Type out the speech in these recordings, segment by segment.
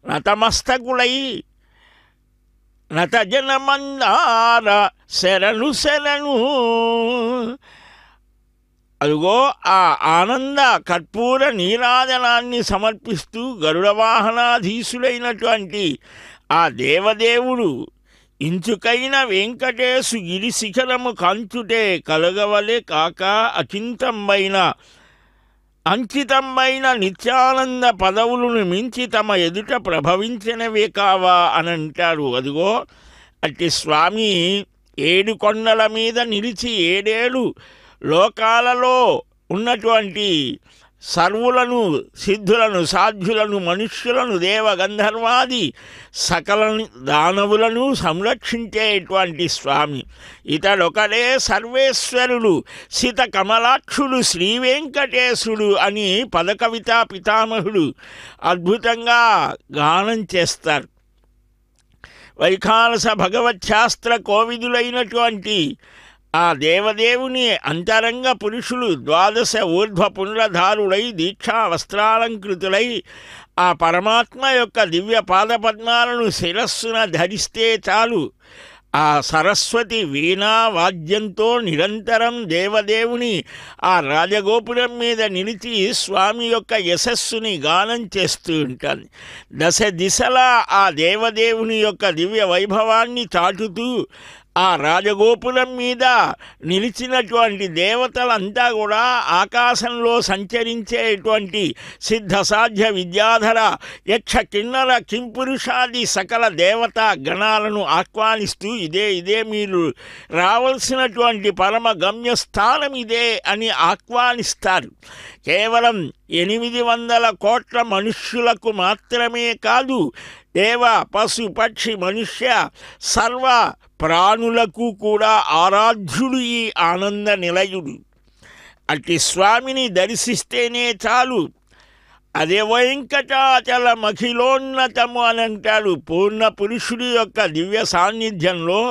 నతమస్తకులై నతజనమందార శరణు శరణు. అదిగో ఆ ఆనంద కర్పూర నీరాజనాన్ని సమర్పిస్తూ గరుడ వాహనాధీశుడైనటువంటి ఆ దేవదేవుడు ఇంచుకైన వెంకటేశు గిరి శిఖరము కంచుటే కలగవలే కాక అంకితమైన నిత్యానంద పదవులను మించి తమ ఎదుట ప్రభవించినవే కావా అని అంటారు. అదిగో అట్టి స్వామి 7 కొండల మీద నిలిచి 7 లోకాలలో ఉన్నటువంటి సర్వులను, సిద్ధులను, సాధ్యులను, మనుష్యులను, దేవగంధర్వాది సకల దానవులను సంరక్షించేటువంటి స్వామి. ఇతడొకడే సర్వేశ్వరుడు, సిత కమలాక్షుడు, శ్రీ వెంకటేశుడు అని పదకవితా పితామహుడు అద్భుతంగా గానం చేస్తారు. వైఖానస భగవచ్శాస్త్ర కోవిదులైనటువంటి ఆ దేవదేవుని అంతరంగ పురుషులు 12 ఊర్ధ్వ పుండ్రధారులై దీక్షా వస్త్రాలంకృతులై ఆ పరమాత్మ యొక్క దివ్య పాదపద్మాలను శిరస్సున ధరిస్తే చాలు, ఆ సరస్వతి వీణా వాద్యంతో నిరంతరం దేవదేవుని ఆ రాజగోపురం మీద నిలిచి స్వామి యొక్క యశస్సుని గానం చేస్తూ ఉంటాను. దశ దిశలా ఆ దేవదేవుని యొక్క దివ్య వైభవాన్ని చాటుతూ ఆ రాజగోపురం మీద నిలిచినటువంటి దేవతలంతా కూడా ఆకాశంలో సంచరించేటువంటి సిద్ధసాధ్య విద్యాధర యక్ష కిన్నర కింపురుషాది సకల దేవతా గణాలను ఆహ్వానిస్తూ ఇదే మీరు రావాల్సినటువంటి పరమ గమ్యస్థానం ఇదే అని ఆహ్వానిస్తారు. కేవలం 800 కోట్ల మనుష్యులకు మాత్రమే కాదు, దేవ పశు పక్షి మనుష్య సర్వ ప్రాణులకు కూడా ఆరాధ్యుడు ఈ ఆనంద నిలయుడు. అట్టి స్వామిని దర్శిస్తేనే చాలు, అదే వెంకటాచల మఖిలోన్నతము అని అంటాడు. పూర్ణ పురుషుడి యొక్క దివ్య సాన్నిధ్యంలో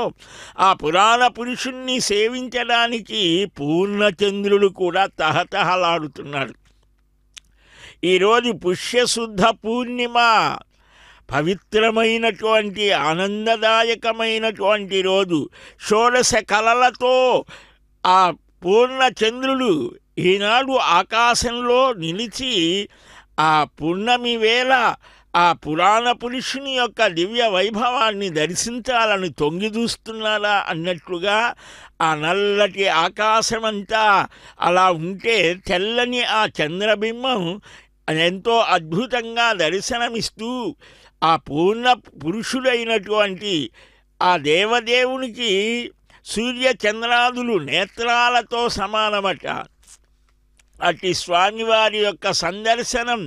ఆ పురాణ పురుషుణ్ణి సేవించడానికి పూర్ణచంద్రుడు కూడా తహతహలాడుతున్నాడు. ఈరోజు పుష్యశుద్ధ పూర్ణిమ, పవిత్రమైనటువంటి ఆనందదాయకమైనటువంటి రోజు. 16 కళలతో ఆ పూర్ణచంద్రుడు ఈనాడు ఆకాశంలో నిలిచి ఆ పున్నమి వేళ ఆ పురాణ పురుషుని యొక్క దివ్య వైభవాన్ని దర్శించాలని తొంగి చూస్తున్నారా అన్నట్లుగా ఆ నల్లటి ఆకాశమంతా అలా ఉంటే తెల్లని ఆ చంద్రబింబం ఎంతో అద్భుతంగా దర్శనమిస్తూ ఆ పూర్ణ పురుషుడైనటువంటి ఆ దేవదేవునికి సూర్యచంద్రాదులు నేత్రాలతో సమానమట. అట్టి స్వామివారి యొక్క సందర్శనం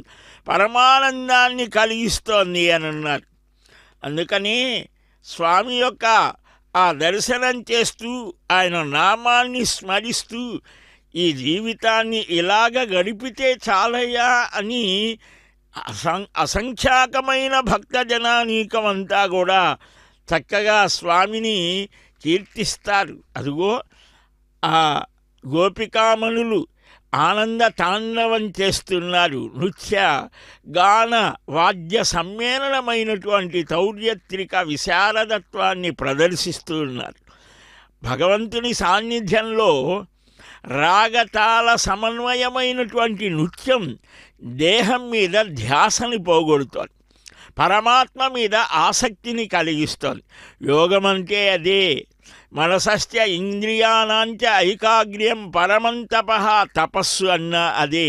పరమానందాన్ని కలిగిస్తోంది అని అన్నారు. అందుకని స్వామి యొక్క ఆ దర్శనం చేస్తూ ఆయన నామాన్ని స్మరిస్తూ ఈ జీవితాన్ని ఇలాగ గడిపితే చాలయ్యా అని అసంఖ్యాకమైన భక్తజనానీకమంతా కూడా చక్కగా స్వామిని కీర్తిస్తారు. అదిగో ఆ గోపికామణులు ఆనంద తాండవం చేస్తున్నారు. నృత్య గాన వాద్య సమ్మేళనమైనటువంటి తౌర్యత్రిక విశారదత్వాన్ని ప్రదర్శిస్తూ ఉన్నారు. భగవంతుని సాన్నిధ్యంలో రాగతాల సమన్వయమైనటువంటి నృత్యం దేహం మీద ధ్యాసని పోగొడుతోంది, పరమాత్మ మీద ఆసక్తిని కలిగిస్తోంది. యోగం అంటే అదే. మనసస్య ఇంద్రియానాంచ ఐకాగ్ర్యం పరమంతపః, తపస్సు అన్న అదే.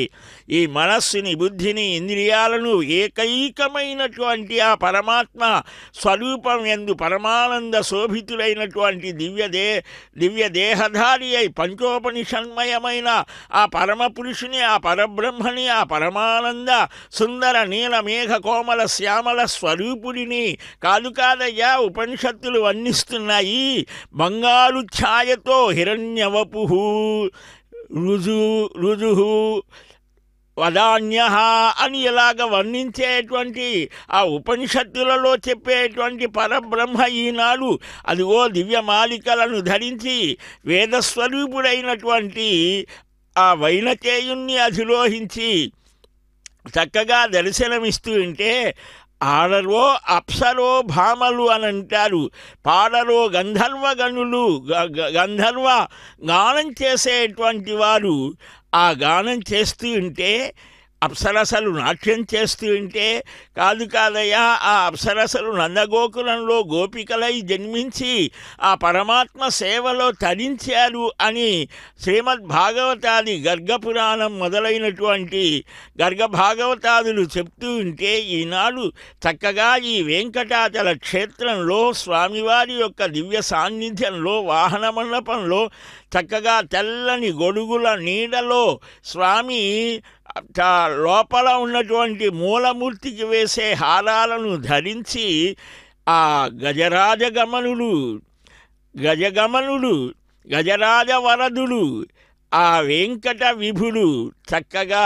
ఈ మనస్సుని, బుద్ధిని, ఇంద్రియాలను ఏకైకమైనటువంటి ఆ పరమాత్మ స్వరూపం యందు పరమానంద శోభితులైనటువంటి దివ్య దేహధారి అయి పంచోపనిషన్మయమైన ఆ పరమపురుషుని, ఆ పరబ్రహ్మని, ఆ పరమానంద సుందర నీల మేఘ కోమల శ్యామల స్వరూపుడిని కాదయ్యా ఉపనిషత్తులు వర్ణిస్తున్నాయి. బంగారు ఛాయతో హిరణ్యవపుః రుజుః వదాన్య అని ఇలాగ వర్ణించేటువంటి ఆ ఉపనిషత్తులలో చెప్పేటువంటి పరబ్రహ్మ ఈనాడు అదిగో దివ్యమాలికలను ధరించి వేదస్వరూపుడైనటువంటి ఆ వైనతేయుణ్ణి అధిరోహించి చక్కగా దర్శనమిస్తూ ఉంటే, ఆడరో అప్సరో భామలు అని అంటారు, పాడరో గంధర్వగణులు, గంధర్వ గానం చేసేటువంటి వారు ఆ గానం చేస్తూ ఉంటే, అప్సరసలు నాట్యం చేస్తూ ఉంటే, కాదయ్యా ఆ అప్సరసలు నందగోకులంలో గోపికలై జన్మించి ఆ పరమాత్మ సేవలో తరించారు అని శ్రీమద్భాగవతాది గర్గపురాణం మొదలైనటువంటి గర్గభాగవతాదులు చెప్తూ ఉంటే, ఈనాడు చక్కగా ఈ వెంకటాచల క్షేత్రంలో స్వామివారి యొక్క దివ్య సాన్నిధ్యంలో వాహన మండపంలో చక్కగా తెల్లని గొడుగుల నీడలో స్వామి లోపల ఉన్నటువంటి మూలమూర్తికి వేసే హారాలను ధరించి ఆ గజగమనుడు గజరాజవరదుడు ఆ వెంకట విభుడు చక్కగా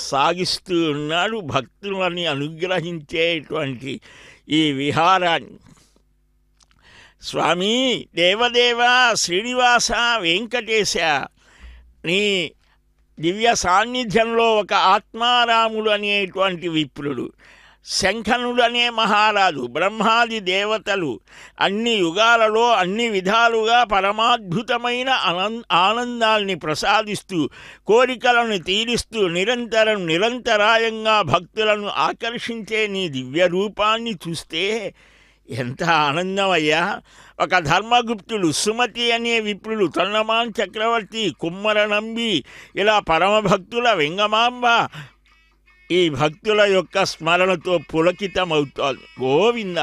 సాగిస్తూ ఉన్నాడు భక్తులని అనుగ్రహించేటువంటి ఈ విహారాన్ని. స్వామి దేవదేవ శ్రీనివాస వెంకటేశ, నీ దివ్య సాన్నిధ్యంలో ఒక ఆత్మారాముడు అనేటువంటి విప్రుడు, శంఖనుడు అనే మహారాజు, బ్రహ్మాది దేవతలు అన్ని యుగాలలో అన్ని విధాలుగా పరమాద్భుతమైన ఆనందాల్ని ప్రసాదిస్తూ కోరికలను తీరుస్తూ నిరంతరాయంగా భక్తులను ఆకర్షించే నీ దివ్య రూపాన్ని చూస్తే ఎంత ఆనందమయ్యా. ఒక ధర్మగుప్తుడు, సుమతి అనే విప్రులు, తొండమాన్ చక్రవర్తి, కుమ్మర నంబి, ఇలా పరమభక్తుల వెంగమాంబ ఈ భక్తుల యొక్క స్మరణతో పులకితమవుతోంది. గోవింద.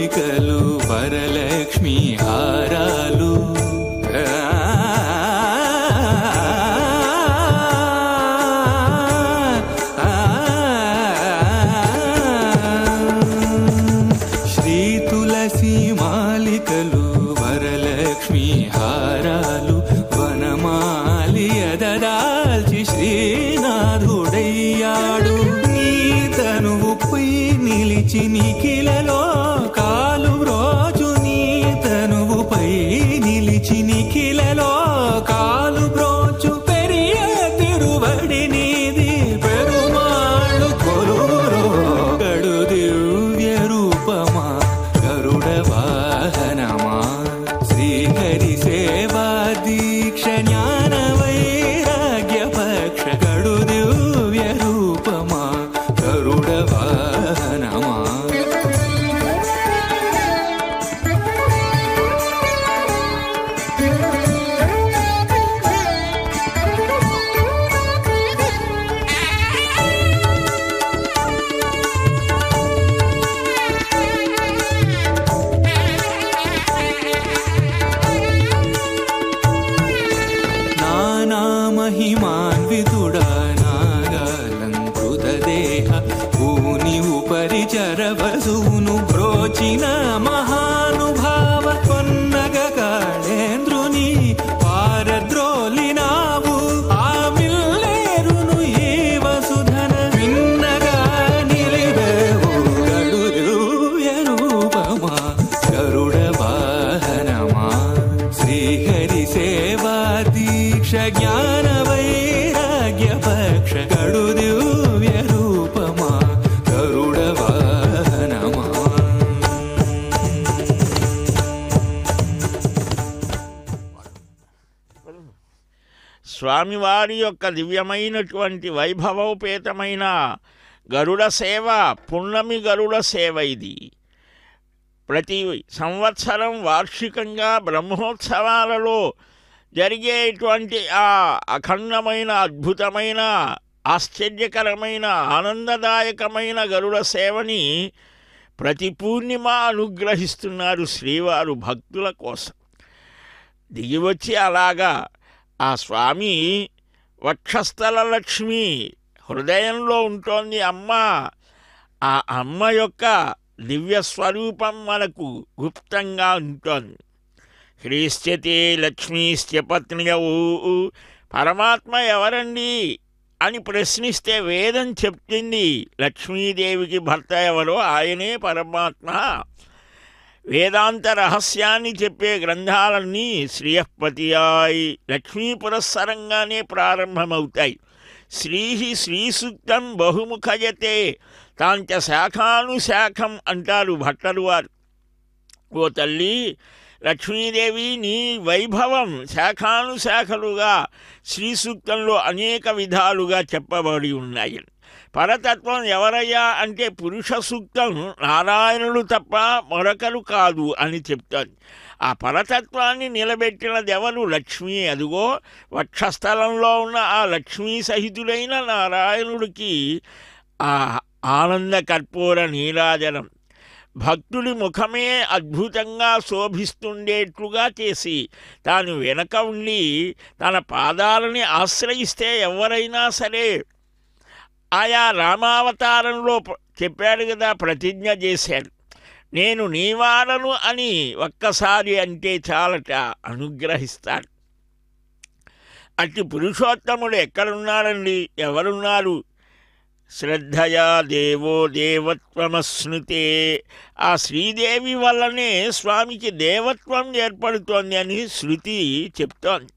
మాలికలు వరలక్ష్మి హారాలు శ్రీ తులసి మాలికలు వరలక్ష్మి హారాలు వనమాలి ఎదదాల్చి శ్రీనాథుడయ్యాడు నీ తనువుపై నిలిచి నిఖిలలో కాలు బ్రోచు నీ తనువుపై నిలిచి నిఖిలలో కాలు బ్రోచు పెరియ తిరువడి నీది పెరుమాళ్ళు కొలువురో గడు దివ్య రూపమా గరుడ వాహనమా శ్రీహరి సేవా దీక్ష జ్ఞాన వైరాగ్య పక్ష గడు దివ్య రూపమా గరుడ వాహనమా నానామహిమాన్వితుడా నాగాలంకృతదేహ భూని ఉపరి చరవసూను బ్రోచిన మహానుభావ కొన్నగ కాళేంద్రుని పారద్రోలినావు ఆ మిల్లేరును ఈ వసుధన విన్నగా నిలివేవు గడు దివ్య రూపమా గరుడ వాహనమా శ్రీహరి సేవా దీక్ష జ్ఞాన వైరాగ్య పక్ష గడు దివ్య రూపమా గరుడ వాహనమా స్వామివారి యొక్క దివ్యమైనటువంటి వైభవోపేతమైన గరుడ సేవ పున్నమి గరుడ సేవ ఇది. ప్రతి సంవత్సరం వార్షికంగా బ్రహ్మోత్సవాలలో జరిగేటువంటి ఆ అఖండమైన అద్భుతమైన ఆశ్చర్యకరమైన ఆనందదాయకమైన గరుడ సేవని ప్రతి పూర్ణిమ అనుగ్రహిస్తున్నారు శ్రీవారు భక్తుల కోసం. దిగివచ్చి అలాగా ఆ స్వామి వక్షస్థల లక్ష్మి హృదయంలో ఉంటోంది అమ్మ. ఆ అమ్మ యొక్క దివ్య స్వరూపం మనకు గుప్తంగా ఉంటుంది. హ్రీశ్చతే లక్ష్మీశ్చ పత్న్యవు. పరమాత్మ ఎవరండి అని ప్రశ్నిస్తే వేదం చెప్తుంది లక్ష్మీదేవికి భర్త ఎవరో ఆయనే పరమాత్మ. వేదాంత రహస్యాన్ని చెప్పే గ్రంథాలన్నీ శ్రీయపతియాయి లక్ష్మీ పురస్సరంగానే ప్రారంభమవుతాయి. శ్రీహి శ్రీసూక్తం బహుముఖయతే తాంచ శాఖానుశాఖం అంటారు భట్టలు వారు. ఓ తల్లి లక్ష్మీదేవి నీ వైభవం శాఖానుశాఖలుగా శ్రీసూక్తంలో అనేక విధాలుగా చెప్పబడి ఉన్నాయి. పరతత్వం ఎవరయ్యా అంటే పురుష సూక్తం నారాయణుడు తప్ప మరొకరు కాదు అని చెప్తాను. ఆ పరతత్వాన్ని నిలబెట్టినదెవరు? లక్ష్మీ. అదుగో వక్షస్థలంలో ఉన్న ఆ లక్ష్మీ సహితుడైన నారాయణుడికి ఆ ఆనంద కర్పూర నీరాజనం భక్తుడి ముఖమే అద్భుతంగా శోభిస్తుండేట్లుగా చేసి తాను వెనక ఉండి తన పాదాలని ఆశ్రయిస్తే ఎవరైనా సరే ఆయా రామావతారంలో చెప్పాడు కదా, ప్రతిజ్ఞ చేశాడు, నేను నీవాడను అని ఒక్కసారి అంటే చాలట అనుగ్రహిస్తాడు. అట్టి పురుషోత్తముడు ఎక్కడున్నాడండి? ఎవరున్నారు? శ్రద్ధయా దేవో దేవత్వమశ్నుతే. ఆ శ్రీదేవి వల్లనే స్వామికి దేవత్వం ఏర్పడుతోంది అని శృతి చెప్తోంది.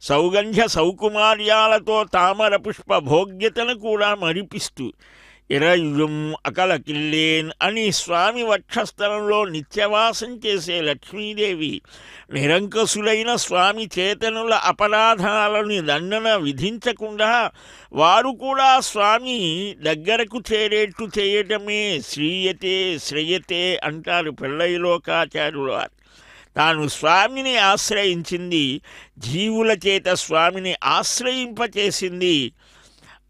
సౌగంధ్య సౌకుమార్యాలతో తామర పుష్ప భోగ్యతను కూడా మరిపిస్తూ ఇరయ్యం అకలకిల్లేన్ అని స్వామి వక్షస్థలంలో నిత్యవాసం చేసే లక్ష్మీదేవి నిరంకుశులైన స్వామి చేతనుల అపరాధాలను దండన విధించకుండా వారు కూడా స్వామి దగ్గరకు చేరేట్టు చేయటమే శ్రీయతే శ్రేయతే అంటారు పిళ్ళైలోకాచార్యులు వారు. తాను స్వామిని ఆశ్రయించింది, జీవుల చేత స్వామిని ఆశ్రయింపచేసింది.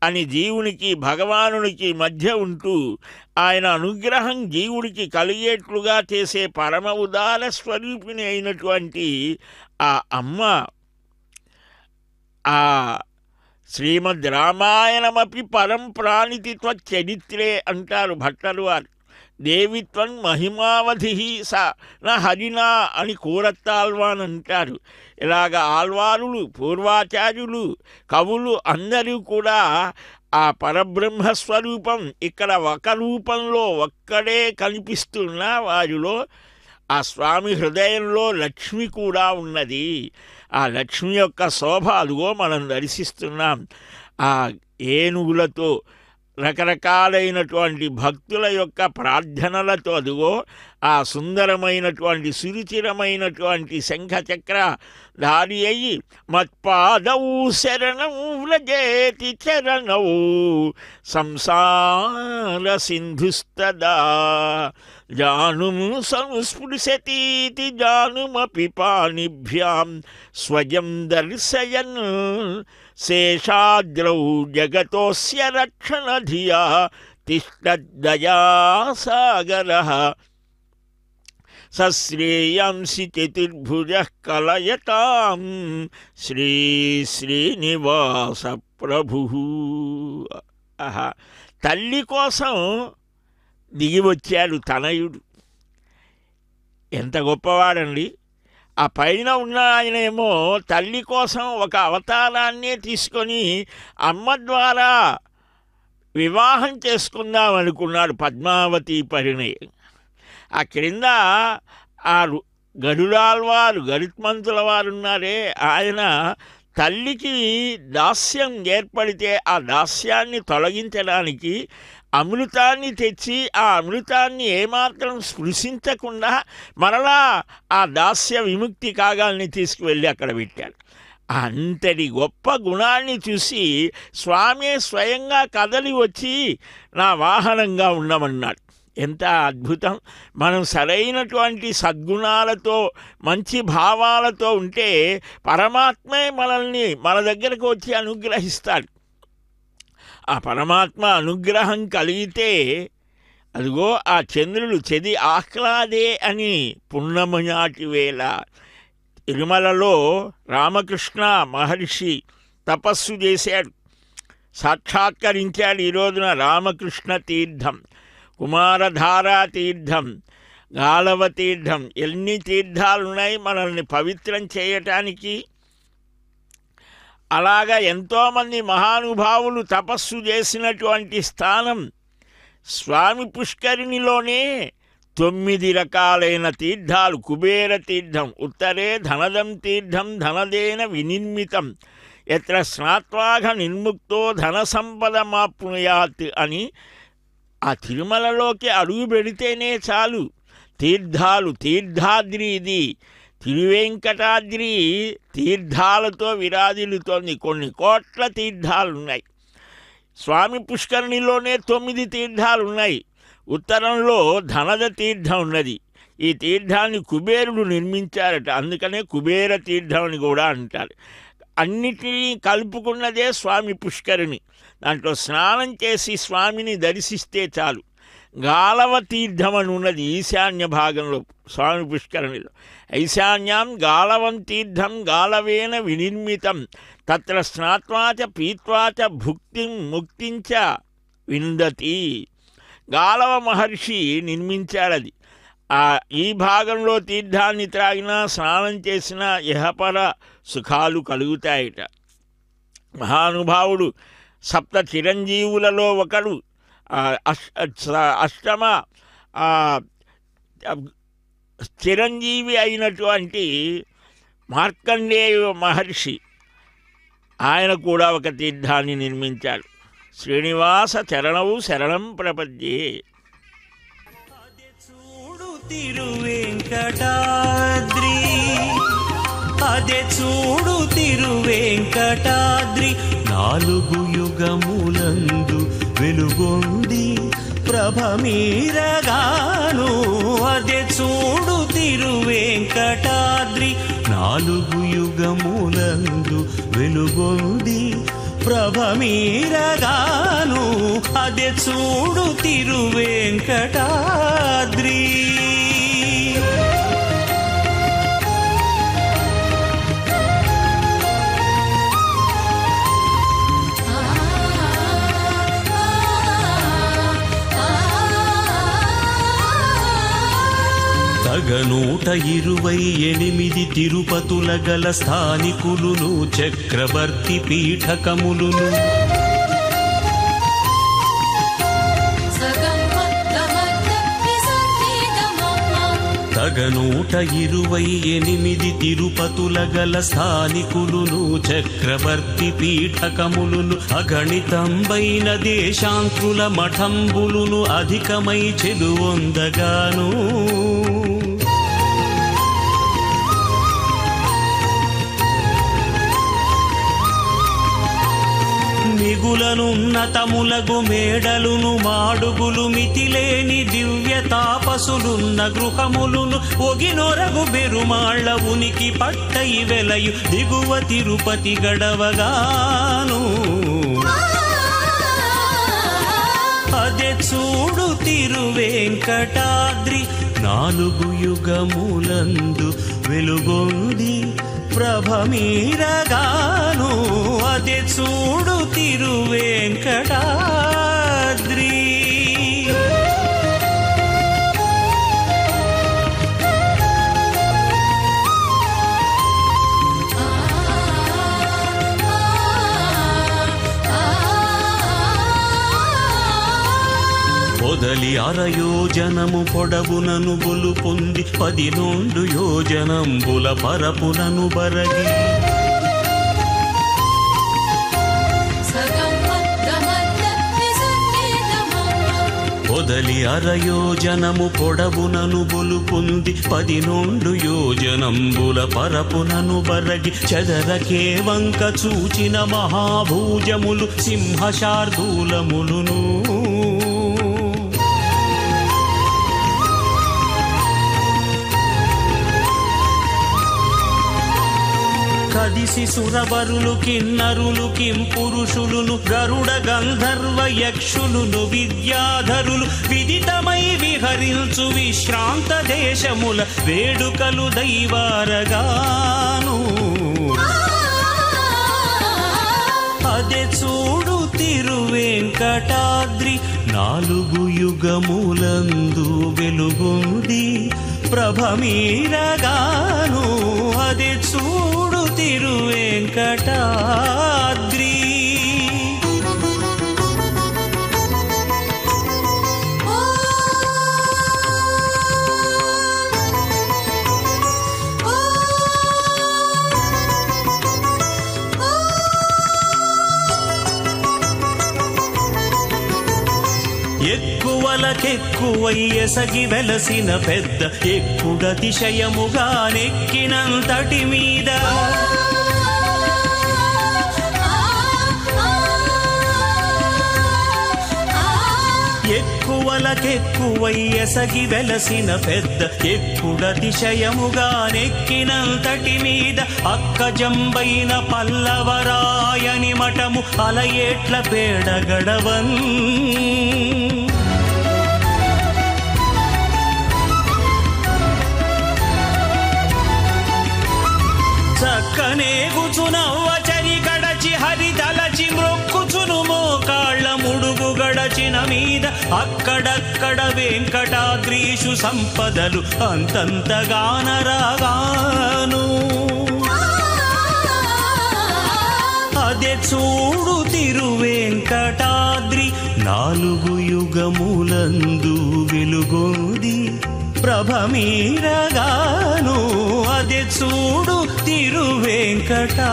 అని జీవునికి భగవానునికి మధ్య ఉంటూ ఆయన అనుగ్రహం జీవుడికి కలిగేట్లుగా చేసే పరమ ఉదార స్వరూపిణి అయినటువంటి ఆ అమ్మ ఆ శ్రీమద్ రామాయణమపి పరం ప్రాణితి త్వచ్చరిత్రే అంటారు భట్టరు వారు. దేవిత్వం మహిమావధి స నా హరినా అని కూరత్తాల్వాన్ అంటారు. ఇలాగ ఆల్వారులు, పూర్వాచార్యులు, కవులు అందరూ కూడా ఆ పరబ్రహ్మస్వరూపం ఇక్కడ ఒక రూపంలో ఒక్కడే కనిపిస్తున్న వారిలో ఆ స్వామి హృదయంలో లక్ష్మి కూడా ఉన్నది. ఆ లక్ష్మి యొక్క శోభ అదిగో మనం దర్శిస్తున్నాం. ఆ ఏనుగులతో రకరకాలైనటువంటి భక్తుల యొక్క ప్రార్థనలతో అదిగో ఆ సుందరమైనటువంటి సురుచిరమైనటువంటి శంఖచక్ర ధారి అయి మత్పాదవు శరణవు వ్రజేతి చరణవు సంసార సింధుస్తదా జానుము సంస్పృశతీతి జానుమపి పాణిభ్యాం స్వయం దర్శయన్ శేషాద్రౌ జగతోస్య రక్షణ ధియా తిష్టద్దయాసాగరః సశ్రేయాంసి చతుర్భుజః కలయతాం శ్రీ శ్రీనివాస ప్రభుః. తల్లి కోసం దిగి వచ్చాడు తనయుడు. ఎంత గొప్పవాడండి! ఆ పైన ఉన్న ఆయనేమో తల్లి కోసం ఒక అవతారాన్నే తీసుకొని అమ్మ ద్వారా వివాహం చేసుకుందాం అనుకున్నాడు పద్మావతి పరిణయం. ఆ క్రింద ఆ గరుడాల్వారు గరుత్మంతుల వారు ఉన్నారే, ఆయన తల్లికి దాస్యం ఏర్పడితే ఆ దాస్యాన్ని తొలగించడానికి అమృతాన్ని తెచ్చి ఆ అమృతాన్ని ఏమాత్రం స్పృశించకుండా మరలా ఆ దాస్య విముక్తి కాగాల్ని తీసుకువెళ్ళి అక్కడ పెట్టాడు. అంతటి గొప్ప గుణాన్ని చూసి స్వామి స్వయంగా కదలి వచ్చి నా వాహనంగా ఉండమన్నాడు. ఎంత అద్భుతం! మనం సరైనటువంటి సద్గుణాలతో మంచి భావాలతో ఉంటే పరమాత్మే మనల్ని మన దగ్గరకు వచ్చి అనుగ్రహిస్తాడు. ఆ పరమాత్మ అనుగ్రహం కలిగితే అదిగో ఆ చంద్రుడు చెది ఆహ్లాదే అని పున్నమి నాటి వేళ తిరుమలలో రామకృష్ణ మహర్షి తపస్సు చేశాడు, సాక్షాత్కరించాడు. ఈ రోజున రామకృష్ణ తీర్థం, కుమారధారా తీర్థం, గాలవ తీర్థం, ఎన్ని తీర్థాలున్నాయి మనల్ని పవిత్రం చేయటానికి. అలాగా ఎంతోమంది మహానుభావులు తపస్సు చేసినటువంటి స్థానం స్వామి పుష్కరిణిలోనే 9 రకాలైన తీర్థాలు. కుబేర తీర్థం, ఉత్తరే ధనదం తీర్థం ధనదేన వినిర్మితం, ఎత్ర స్నాత్వాఘ నిర్ముక్తో ధన సంపదమాప్నుయాత్ అని ఆ తిరుమలలోకి అడుగు పెడితేనే చాలు తీర్థాలు. తీర్థాద్రి ఇది, తిరువెంకటాద్రి తీర్థాలతో విరాజిల్లుతోంది. కొన్ని కోట్ల తీర్థాలున్నాయి. స్వామి పుష్కరిణిలోనే 9 తీర్థాలున్నాయి. ఉత్తరంలో ధనద తీర్థం ఉన్నది. ఈ తీర్థాన్ని కుబేరుడు నిర్మించారట, అందుకనే కుబేర తీర్థం అని కూడా అంటారు. అన్నిటినీ కలుపుకున్నదే స్వామి పుష్కరిణి. దాంట్లో స్నానం చేసి స్వామిని దర్శిస్తే చాలు. గాలవ తీర్థం అని ఉన్నది ఈశాన్య భాగంలో స్వామి పుష్కరిణిలో. ఈశాన్యం గాలవం తీర్థం గాలవేన వినిర్మితం, తత్ర స్నాత్వాచ పీత్వాచ భుక్తిం ముక్తించ విందతి. గాలవ మహర్షి నిర్మించాడది. ఈ భాగంలో తీర్థాన్ని త్రాగినా స్నానం చేసినా ఇహపర సుఖాలు కలుగుతాయట. మహానుభావుడు సప్త చిరంజీవులలో ఒకడు, అష్టమ చిరంజీవి అయినటువంటి మార్కండేయ మహర్షి, ఆయన కూడా ఒక తీర్థాన్ని నిర్మించాడు. శ్రీనివాస చరణవు శరణం ప్రపద్యే. తిరువెంకటాద్రి అదే చూడు తిరువెంకటాద్రి, 4 యుగములందు వెలుగొంది ప్రభమీరగాను. అదే చూడు తిరువెంకటాద్రి, 4 యుగములందు వెలుగొంది ప్రభమీరగాను అదే చూడు తిరువేంకటాద్రి. తగ 128 తిరుపతుల గల స్థానికులును చక్రవర్తి పీఠకములును తగ 128 తిరుపతుల గల స్థానికులును చక్రవర్తి పీఠకములును అగణితంబైన దేశాంకుల మఠంబులును అధికమై చెలువొందగాను మిగులనున్నతములగు మేడలును మాడుగులు మితిలేని దివ్య తాపసులున్న గృహములును ఒగినొరగు బెరుమాళ్ల ఉనికి పట్టై వెలయు దిగువ తిరుపతి గడవగాను అదే చూడు తిరువేంకటాద్రి 4 యుగములందు వెలుగొంది ప్రభమీరగాను అదే చూడు తిరువేంకటాద్రి. పొదలి 6 యోజనము పొడవునను బొలు పొంది 12 యోజనంబుల పరపునను బరగి పొదలి 6 యోజనము పొడవునను బొలు పొంది 12 యోజనంబుల పరపునను బరగి చదరకే వంక చూచిన మహాభూజములు సింహశార్దూలములును కదిసి సురవరులు కిన్నరులు కింపురుషులును గరుడ గంధర్వ యక్షులును విద్యాధరులు విదితమై విహరించు విశ్రాంత దేశముల వేడుకలు దైవారగాను అదే చూడు తిరువేంకటాద్రి 4 యుగములందు వెలుగొంది ప్రభమీరగాను అదే చూడు తిరువేంకటాద్రి. ఎక్కువలకెక్కువై ఎసగి వెలసిన పెద్ద ఎక్కుడతిశయముగా నెక్కినంతటి మీద ఎక్కువలకెక్కువై ఎసగి వెలసిన పెద్ద ఎక్కుడతిశయముగా నెక్కినంతటి మీద అక్కజంబైన పల్లవరాయని మఠము అలయేట్ల పేడగడవన్ చక్కనేగుచునవ్వచరి గడచి హరిదలచి మ్రొక్కుచును మోకాళ్ళ ముడుగు గడచిన మీద అక్కడక్కడ వెంకటాద్రీషు సంపదలు అంతంతగానరాగాను అదే చూడు తిరువేంకటాద్రి 4 యుగములందు వెలుగొంది ప్రభమీరగాను అదే చూడు తిరువేంకటాద్రి.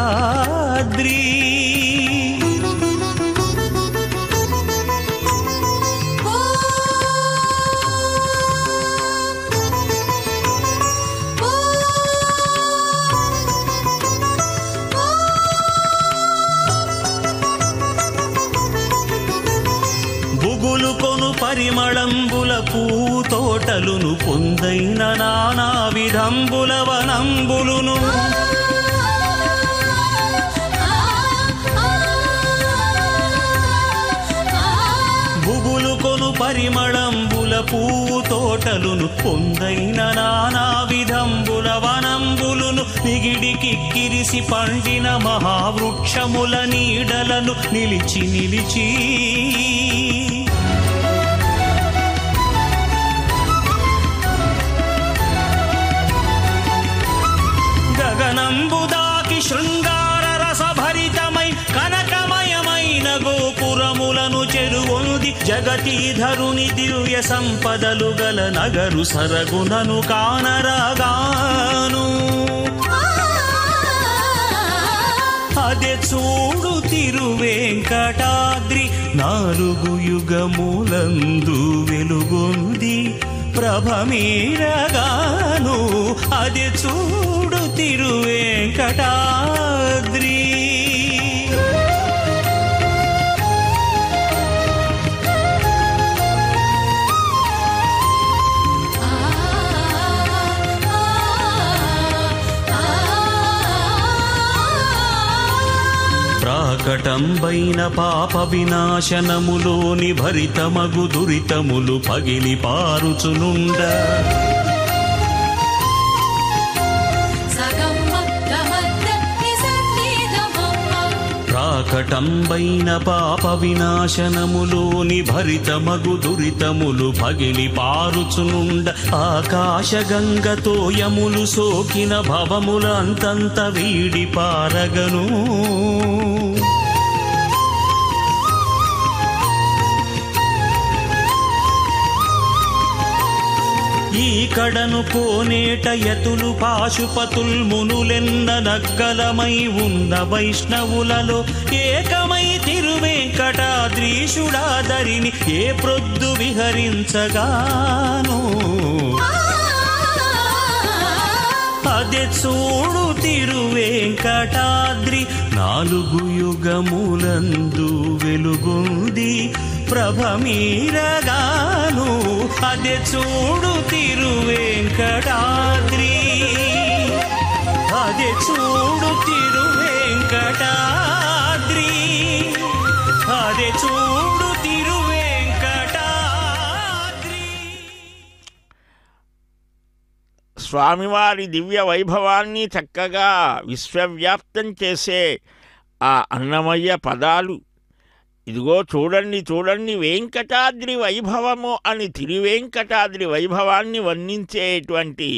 బుగులు కొను పరిమళంబుల పూతోటలును పొందైన నానా విధంబుల వనంబులును పరిమళంబుల పువ్వు తోటలును పొందైన నానా విధంబుల వనంబులును నిగిడికిక్కిరిసి పండిన మహావృక్షముల నీడలను నిలిచి నిలిచి గగనంబుదాకి శృంగార రసభరితమై కనకమయమైన గోపురములను చెరువొంది జగతీధరుని దివ్య సంపదలు గల నగరు సరగునను కానరాగాను. అదే చూడు తిరువేంకటాద్రి నాలుగు యుగములందు వెలుగొంది ప్రభమీరగాను. అది చూడు తిరువేంకటాద్రి. ప్రాకటంబైన పాప వినాశనములోని భరితమగు దురితములు పగిలి పారుచునుండ ప్రాకటంబైన పాప వినాశనములోని భరితమగు దురితములు పగిలి పారుచునుండ ఆకాశ గంగతో యములు సోకిన భవముల అంతంత వీడి పారగను. ఈ కడను కోనేట యతులు పాశుపతుల్ మునులెన్న నగ్గలమై ఉన్న వైష్ణవులలో ఏకమై తిరువేంకటాద్రీషుడాదరిని ఏ ప్రొద్దు విహరించగాను. అదే చూడు తిరువేంకటాద్రి నాలుగు యుగములందు వెలుగొంది ప్రభమీరగాను. అదే చూడు తిరువేంకటాద్రి. అదే చూడు తిరువేంకటాద్రి. అదే చూడు తిరువేంకటాద్రి. స్వామివారి దివ్య వైభవాన్ని చక్కగా విశ్వవ్యాప్తం చేసే ఆ అన్నమయ్య పదాలు. ఇదిగో చూడండి చూడండి వెంకటాద్రి వైభవము అని తిరువేంకటాద్రి వైభవాన్ని వర్ణించేటువంటి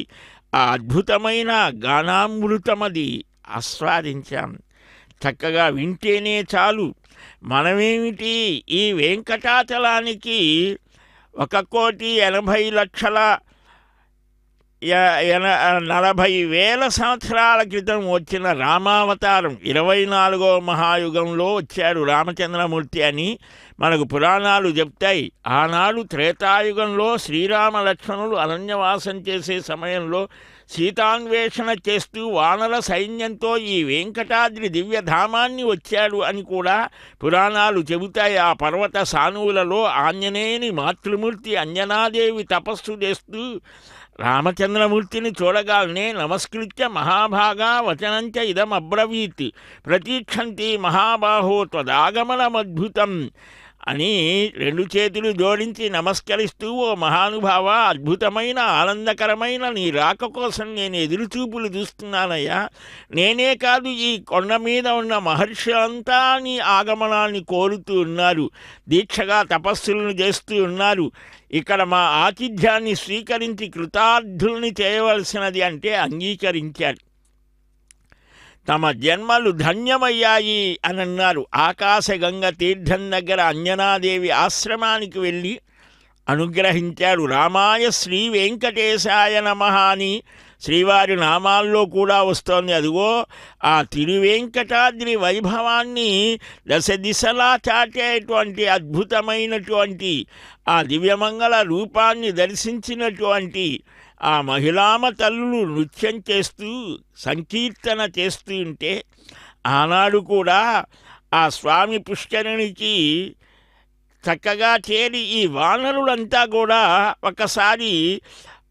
ఆ అద్భుతమైన గానామృతమది ఆస్వాదించాం. చక్కగా వింటేనే చాలు. మనమేమిటి ఈ వెంకటాచలానికి 1,40,00,000 సంవత్సరాల క్రితం వచ్చిన రామావతారం 24వ మహాయుగంలో వచ్చాడు రామచంద్రమూర్తి అని మనకు పురాణాలు చెప్తాయి. ఆనాడు త్రేతాయుగంలో శ్రీరామ లక్ష్మణులు అరణ్యవాసం చేసే సమయంలో సీతాన్వేషణ చేస్తూ వానర సైన్యంతో ఈ వెంకటాద్రి దివ్యధామాన్ని వచ్చాడు అని కూడా పురాణాలు చెబుతాయి. ఆ పర్వత సానువులలో ఆంజనేయుని మాతృమూర్తి అంజనాదేవి తపస్సు చేస్తూ రామచంద్రమూర్తిని చూడగానే నమస్కృత్య మహాభాగా వచనంచ ఇదమబ్రవీత్ ప్రతీక్షంతి మహాబాహో త్వదాగమనమద్భుతం అని 2 చేతులు జోడించి నమస్కరిస్తూ, ఓ మహానుభావ, అద్భుతమైన ఆనందకరమైన నీ రాక కోసం నేను ఎదురుచూపులు చూస్తున్నానయ్యా. నేనే కాదు, ఈ కొండ మీద ఉన్న మహర్షులంతా నీ ఆగమనాన్ని కోరుతూ ఉన్నారు, దీక్షగా తపస్సులను చేస్తూ ఉన్నారు. ఇక్కడ మా ఆతిథ్యాన్ని స్వీకరించి కృతార్థుల్ని చేయవలసినది అంటే అంగీకరించారు. తమ జన్మలు ధన్యమయ్యాయి అని అన్నారు. ఆకాశగంగ తీర్థం దగ్గర అంజనాదేవి ఆశ్రమానికి వెళ్ళి అనుగ్రహించాడు. రామాయ శ్రీ వెంకటేశాయ నమః అని శ్రీవారి నామాల్లో కూడా వస్తోంది. అదిగో ఆ తిరువేంకటాద్రి వైభవాన్ని దశ దిశలా చాటేటువంటి అద్భుతమైనటువంటి ఆ దివ్యమంగళ రూపాన్ని దర్శించినటువంటి ఆ మహిళామ తల్లులు నృత్యం చేస్తూ సంకీర్తన చేస్తూ ఉంటే, ఆనాడు కూడా ఆ స్వామి పుష్కరిణికి చక్కగా చేరి ఈ వానరులంతా కూడా ఒకసారి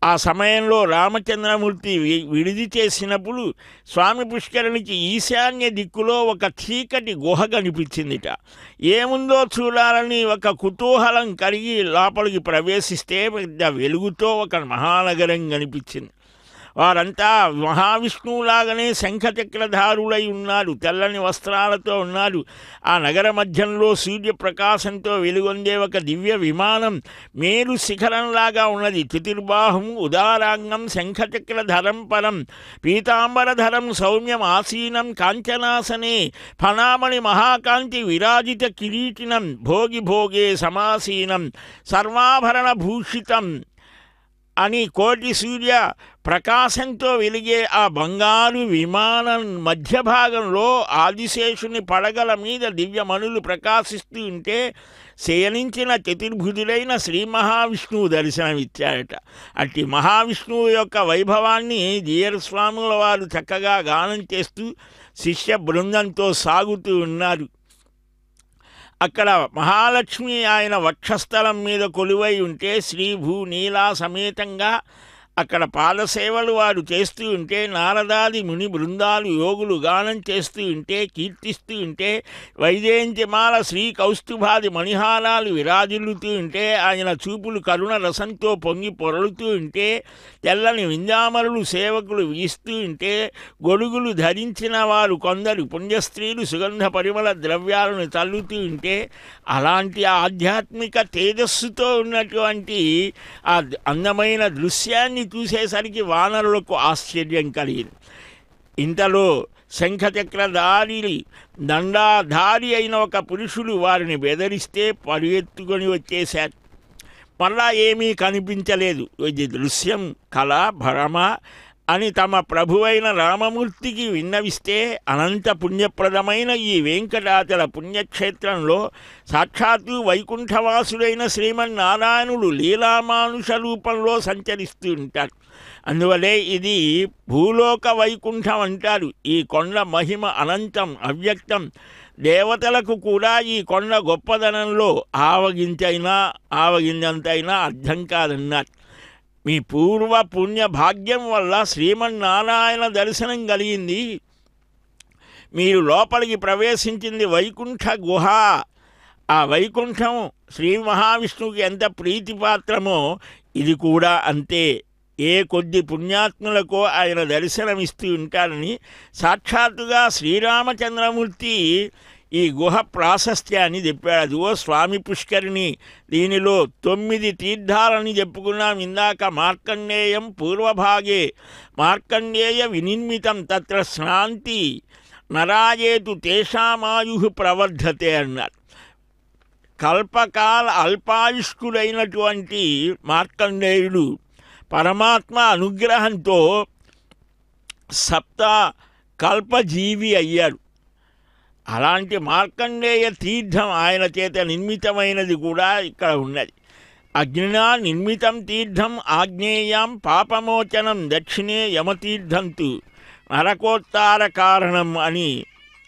ఆ సమయంలో రామచంద్రమూర్తి విడిది చేసినప్పుడు స్వామి పుష్కరిణికి ఈశాన్య దిక్కులో ఒక చీకటి గుహ కనిపించిందిట. ఏముందో చూడాలని ఒక కుతూహలం కలిగి లోపలికి ప్రవేశిస్తే పెద్ద వెలుగుతో ఒక మహానగరం కనిపించింది. వారంతా మహావిష్ణువులాగానే శంఖచక్రధారులై ఉన్నారు, తెల్లని వస్త్రాలతో ఉన్నారు. ఆ నగర మధ్యంలో సూర్యప్రకాశంతో వెలుగొందే ఒక దివ్య విమానం మేరు శిఖరంలాగా ఉన్నది. చతుర్బాహుం ఉదారాంగం శంఖచక్రధరం పరం పీతాంబరధరం సౌమ్యం ఆసీనం కాంచనాసనే ఫణామణి మహాకాంతి విరాజిత కిరీటినం భోగి భోగే సమాసీనం సర్వాభరణ భూషితం అని కోటి సూర్య ప్రకాశంతో వెలిగే ఆ బంగారు విమానం మధ్య భాగంలో ఆదిశేషుని పడగల మీద దివ్యమణులు ప్రకాశిస్తూ ఉంటే శయనించిన చతుర్భుజుడైన శ్రీ మహావిష్ణువు దర్శనమిచ్చారట. అట్టి మహావిష్ణువు యొక్క వైభవాన్ని జీయరస్వాముల వారు చక్కగా గానం చేస్తూ శిష్య బృందంతో సాగుతూ ఉన్నారు. అక్కడ మహాలక్ష్మి ఆయన వక్షస్థలం మీద కొలువై ఉంటే శ్రీభూ నీలా సమేతంగా అక్కడ పాదసేవలు వారు చేస్తూ ఉంటే నారదాది ముని బృందాలు యోగులు గానం చేస్తూ ఉంటే కీర్తిస్తూ ఉంటే వైజయంతిమాల శ్రీ కౌస్తుభాది మణిహారాలు విరాజిల్లుతూ ఉంటే ఆయన చూపులు కరుణ రసంతో పొంగి పొరలుతూ ఉంటే తెల్లని వింజామరులు సేవకులు వీస్తూ ఉంటే గొడుగులు ధరించిన వారు కొందరు పుణ్యస్త్రీలు సుగంధ పరిమళ ద్రవ్యాలను తల్లుతూ ఉంటే అలాంటి ఆధ్యాత్మిక తేజస్సుతో ఉన్నటువంటి ఆ అందమైన దృశ్యాన్ని చూసేసరికి వానరులకు ఆశ్చర్యం కలిగింది. ఇంతలో శంఖచక్రధారి దండాధారి అయిన ఒక పురుషుడు వారిని బెదిరిస్తే పరిగెత్తుకొని వచ్చేశారు. మళ్ళా ఏమీ కనిపించలేదు. ఇది దృశ్యం కళ భ్రమ అని తమ ప్రభువైన రామమూర్తికి విన్నవిస్తే అనంత పుణ్యప్రదమైన ఈ వెంకటాచల పుణ్యక్షేత్రంలో సాక్షాత్తు వైకుంఠవాసుడైన శ్రీమన్నారాయణుడు లీలామానుష రూపంలో సంచరిస్తూ ఉంటారు. అందువలే ఇది భూలోక వైకుంఠం అంటారు. ఈ కొండ మహిమ అనంతం అవ్యక్తం. దేవతలకు కూడా ఈ కొండ గొప్పదనంలో ఆవగింజంతైనా అర్థం కాదన్నారు. మీ పూర్వ పుణ్య భాగ్యం వల్ల శ్రీమన్నారాయణ దర్శనం కలిగింది. మీరు లోపలికి ప్రవేశించింది వైకుంఠ గుహ. ఆ వైకుంఠం శ్రీ మహావిష్ణువుకి ఎంత ప్రీతిపాత్రమో ఇది కూడా అంతే. ఏ కొద్ది పుణ్యాత్ములకో ఆయన దర్శనమిస్తూ ఉంటారని సాక్షాత్తుగా శ్రీరామచంద్రమూర్తి ఈ గుహ ప్రాశస్త్యాన్ని చెప్పాడు. అదిగో స్వామి పుష్కరిణి, దీనిలో 9 తీర్థాలని చెప్పుకున్నాం ఇందాక. మార్కండేయం పూర్వభాగే మార్కండేయ వినిర్మితం తత్ర స్నాంతి నరాయేతు తేషామాయు ప్రవర్ధతే అన్నారు. కల్పకాల అల్పాయుష్కుడైనటువంటి మార్కండేయుడు పరమాత్మ అనుగ్రహంతో కల్పజీవి అయ్యాడు. అలాంటి మార్కండేయ తీర్థం ఆయన చేత నిర్మితమైనది కూడా ఇక్కడ ఉన్నది. అగ్నినా నిర్మితం తీర్థం ఆగ్నేయం పాపమోచనం దక్షిణే యమతీర్థంతు నరకోత్తార కారణం అని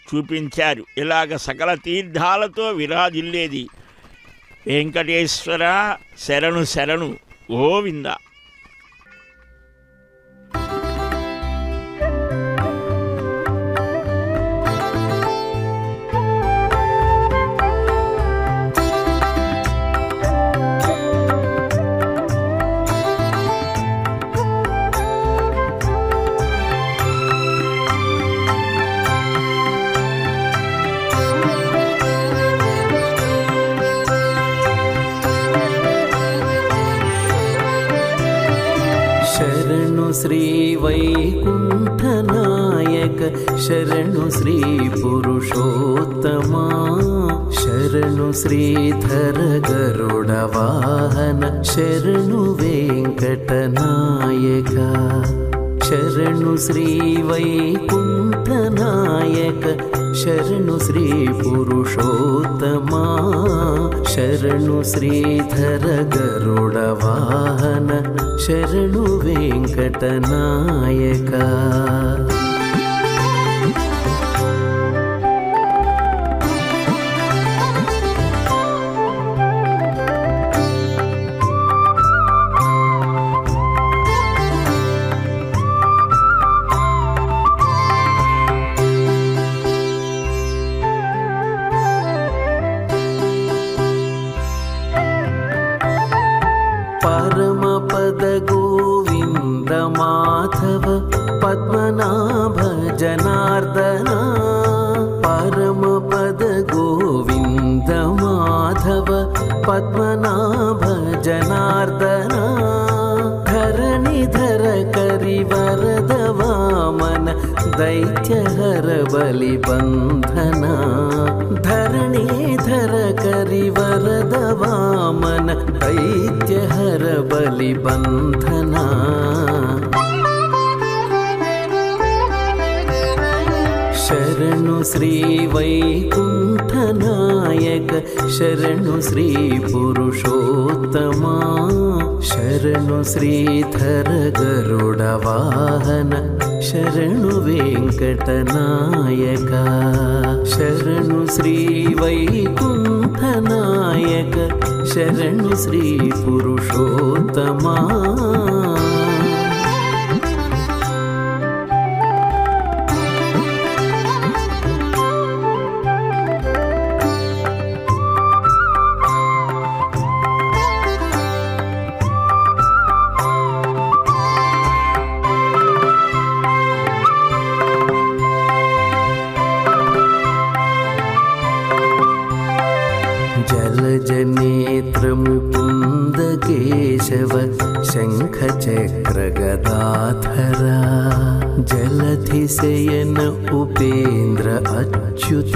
చూపించారు. ఇలాగ సకల తీర్థాలతో విరాజిల్లేది వెంకటేశ్వర శరణు శరణు గోవింద. శ్రీ వైకుంఠనాయక శరణు శ్రీ పురుషోత్తమా శరణు శ్రీధర గరుడ వాహన శరణు వెంకటనాయక శరణు శ్రీ వైకుంఠనాయక శరణు శ్రీ పురుషోత్తమా శరణు శ్రీధర గరుడ వాహన శరణు వెంకటనాయక. మాధవ పద్మనాభ జనార్దన పరమపద గోవింద మాధవ పద్మనాభ జనార్దన ధరణిధర కరివరద వామన దైత్యహర బలిబంధన ధరణిధర కరివరద వామన దైత్యహర బలిబంధన శరణు శ్రీ వైకుంఠనాయక శరణు శ్రీ పురుషోత్తమా శరణు శ్రీధర గరుడ వాహన శరణు వెంకటనాయక శరణు శ్రీ వైకుంఠనాయక శరణు శ్రీ పురుషోత్తమా జలజనేత్రముకుంద కేశవ శంఖచక్రగదాధర జలధిశయన ఉపేంద్ర అచ్యుత